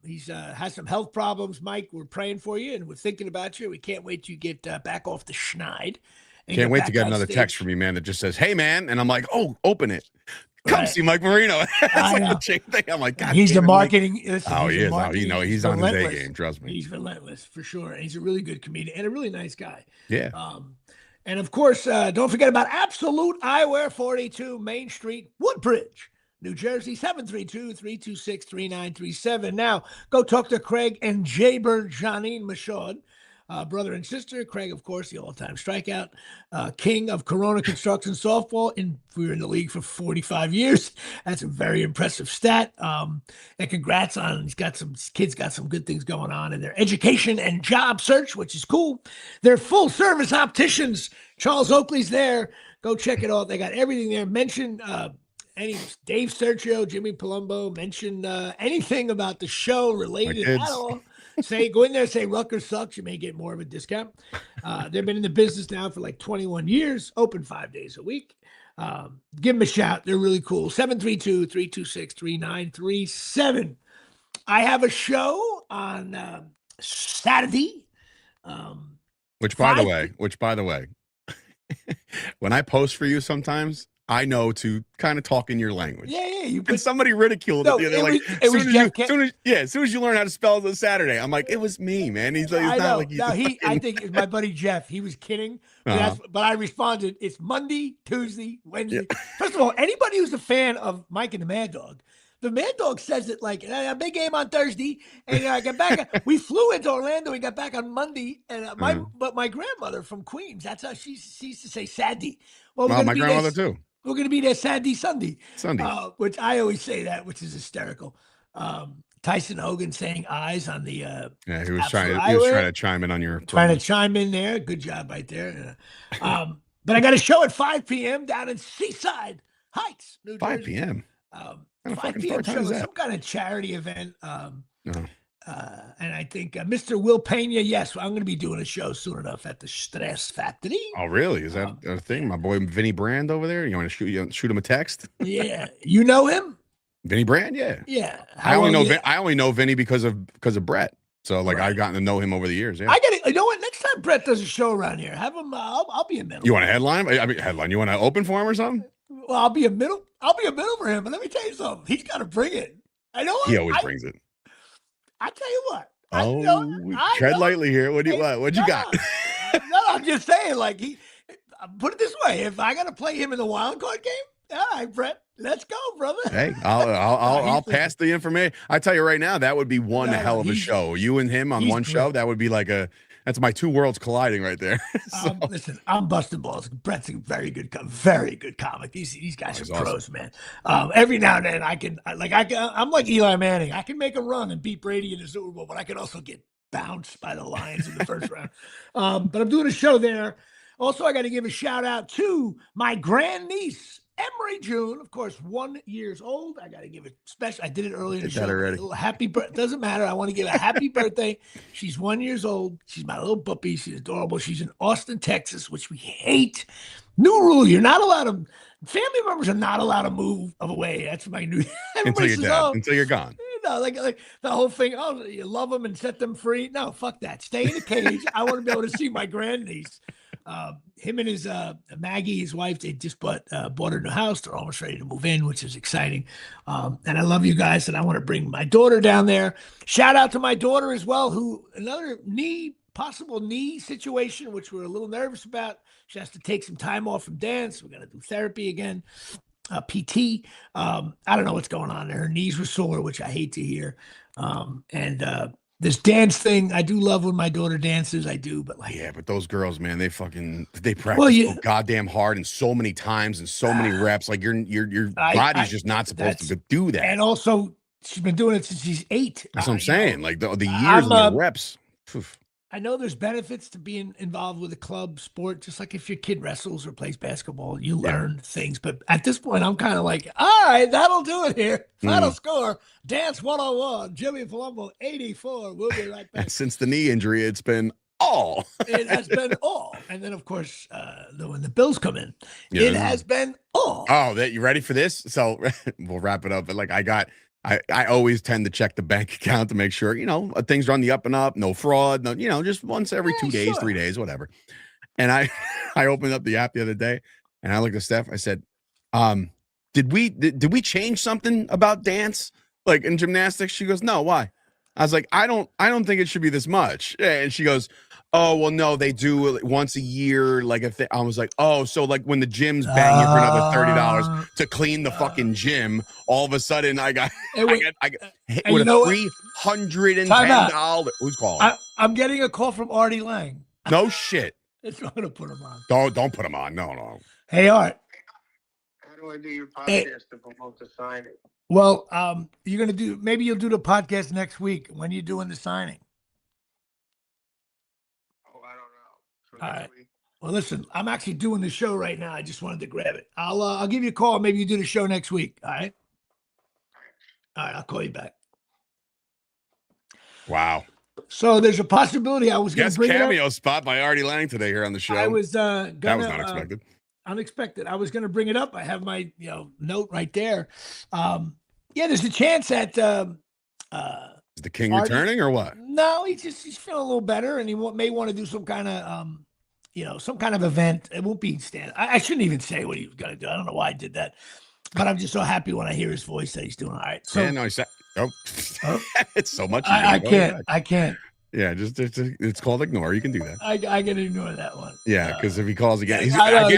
He's has some health problems. Mike, we're praying for you and we're thinking about you. We can't wait to get back off the schneid. Can't wait to get another text from you, man, that just says, "Hey, man," and I'm like, "Oh, open it. Come see Mike Marino." It's like the chick thing. I'm like, God, he's the marketing. He is. He's on his A game. Trust me. He's relentless for sure. And he's a really good comedian and a really nice guy. Yeah. And of course, don't forget about Absolute Eyewear, 42 Main Street, Woodbridge, New Jersey, 732-326-3937. Now, go talk to Craig and Jaber Janine Michaud, brother and sister. Craig, of course, the all-time strikeout, king of Corona Construction Softball. We were in the league for 45 years. That's a very impressive stat. And congrats on, kids got some good things going on in their education and job search, which is cool. They're full-service opticians. Charles Oakley's there. Go check it out. They got everything there. Mention any Dave Sergio, Jimmy Palumbo, mention anything about the show related at all. Go in there, say Rutgers sucks. You may get more of a discount. They've been in the business now for like 21 years, open 5 days a week. Give them a shout. They're really cool. 732-326-3937. I have a show on Saturday. Which by the way, when I post for you sometimes, I know to kind of talk in your language. Yeah. And somebody ridiculed it the other day. As soon as you learn how to spell it on Saturday, I'm like, it was me, man. He's like, I think it's my buddy Jeff. He was kidding. But I responded, it's Monday, Tuesday, Wednesday. Yeah. First of all, anybody who's a fan of Mike and the Mad Dog, the Mad Dog says it like a big game on Thursday, and I got back. We flew into Orlando. We got back on Monday, and but my grandmother from Queens, that's how she used to say Saturday. Well, my grandmother too. We're going to be there Saturday, Sunday, which I always say that, which is hysterical. Tyson Hogan saying eyes on the he was trying to chime in on your to chime in there. Good job right there. But I got a show at 5 p.m. down in Seaside Heights, New Jersey. 5 p.m. 5 p.m. show, some kind of charity event. And I think Mr. Will Pena, yes, I'm going to be doing a show soon enough at the Stress Factory. Oh, really? Is that a thing? My boy Vinny Brand over there? You want to shoot him a text? Yeah. You know him? Vinny Brand? Yeah. Yeah. I only know Vinny because of Brett. So I've gotten to know him over the years. Yeah. You know what? Next time Brett does a show around here, have him. I'll be a middle. You want a headline? Headline. You want to open for him or something? Well, I'll be a middle for him. But let me tell you something. He's got to bring it. I know. He always brings it. I tell you what. Tread lightly here. What you got? No, I'm just saying. Put it this way: if I got to play him in the wild card game, all right, Brett, let's go, brother. Hey, I'll pass the information. I tell you right now, that would be one hell of a show. You and him on one show, that would be that's my two worlds colliding right there. Listen, I'm busting balls. Brett's a very good comic. These guys are pros, awesome. Man. Every now and then I'm like Eli Manning. I can make a run and beat Brady in the Super Bowl, but I can also get bounced by the Lions in the first round. But I'm doing a show there. Also, I got to give a shout out to my grandniece, Emery June, of course, 1 year old. I got to give it special. I did it earlier in the Did that show. already. A little happy birthday. Doesn't matter. I want to give a happy birthday. She's 1 year old. She's my little puppy. She's adorable. She's in Austin, Texas, which we hate. New rule: you're not allowed to. Family members are not allowed to move away. That's my new. Until you're says, dead. "Oh, Until you're gone. like the whole thing. Oh, you love them and set them free. No, fuck that. Stay in the cage. I want to be able to see my grandniece. Him and his Maggie, his wife, they just bought her new house. They're almost ready to move in, which is exciting. And I love you guys. And I want to bring my daughter down there. Shout out to my daughter as well, who another possible knee situation, which we're a little nervous about. She has to take some time off from dance. We're going to do therapy again. PT. I don't know what's going on there. Her knees were sore, which I hate to hear. This dance thing, I do love when my daughter dances. I do, but like, yeah, but those girls, man, they practice so goddamn hard and so many times and so many reps. Like your body's just not supposed to do that. And also, she's been doing it since she's 8. That's what I'm saying. Like the years and the reps. Oof. I know there's benefits to being involved with a club sport, just like if your kid wrestles or plays basketball, you learn things. But at this point, I'm kind of like, all right, that'll do it here. Final score, dance 101, Jimmy Palumbo 84. We'll be right back. Since the knee injury, it's been all. It has been all. And then, of course, when the bills come in, it has been all. Oh, you ready for this? So we'll wrap it up. But like I always tend to check the bank account to make sure, things are on the up and up, no fraud, no, just once every 2 days, 3 days, whatever. And I opened up the app the other day and I looked at Steph. I said, did we change something about dance? Like in gymnastics? She goes, no, why? I was like, I don't think it should be this much. And she goes, oh, well, no, they do it once a year. Like I was like, oh, so like when the gym's bang you for another $30 to clean the fucking gym, all of a sudden I got hit with a $310. Who's calling? I'm getting a call from Artie Lang. No shit. I'm going to put him on. Don't put him on. No. Hey, Art. How do I do your podcast to promote the signing? Well, maybe you'll do the podcast next week. When are you doing the signing? All right. Well, listen, I'm actually doing the show right now. I just wanted to grab it. I'll give you a call. Maybe you do the show next week. All right. All right. I'll call you back. Wow. So there's a possibility I was going to bring cameo spot by Artie Lang today here on the show. I was that was not expected. Unexpected. I was going to bring it up. I have my note right there. There's a chance that is the king returning or what? No, he's feeling a little better, and he may want to do some kind of some kind of event. It won't be stand. I shouldn't even say what he was going to do. I don't know why I did that, but I'm just so happy when I hear his voice that he's doing all right. So no, it's so much. I can't. Yeah, it's called ignore. You can do that. I can ignore that one. Yeah, because if he calls again, I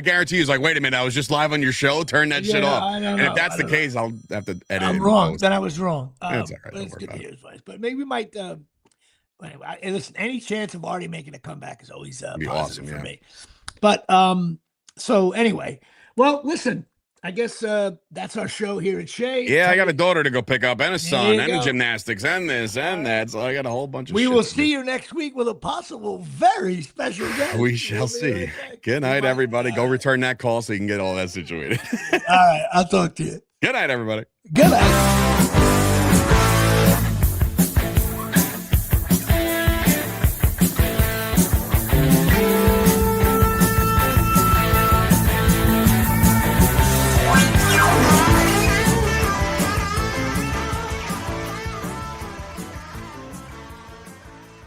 guarantee he's like, wait a minute, I was just live on your show. Turn that shit off. And if that's the case, I'll have to edit. I'm wrong. Then I was wrong. That's all right. But it's good to hear his voice. But maybe we might. Anyway, listen. Any chance of Artie making a comeback is always positive awesome, for me. But so anyway, well, listen. I guess that's our show here at Shea. Yeah, I got a daughter to go pick up and a son and gymnastics and this and that. So I got a whole bunch of We will see you next week with a possible very special guest. We shall see. Good night, everybody. Go return that call so you can get all that situated. All right. I'll talk to you. Good night, everybody. Good night.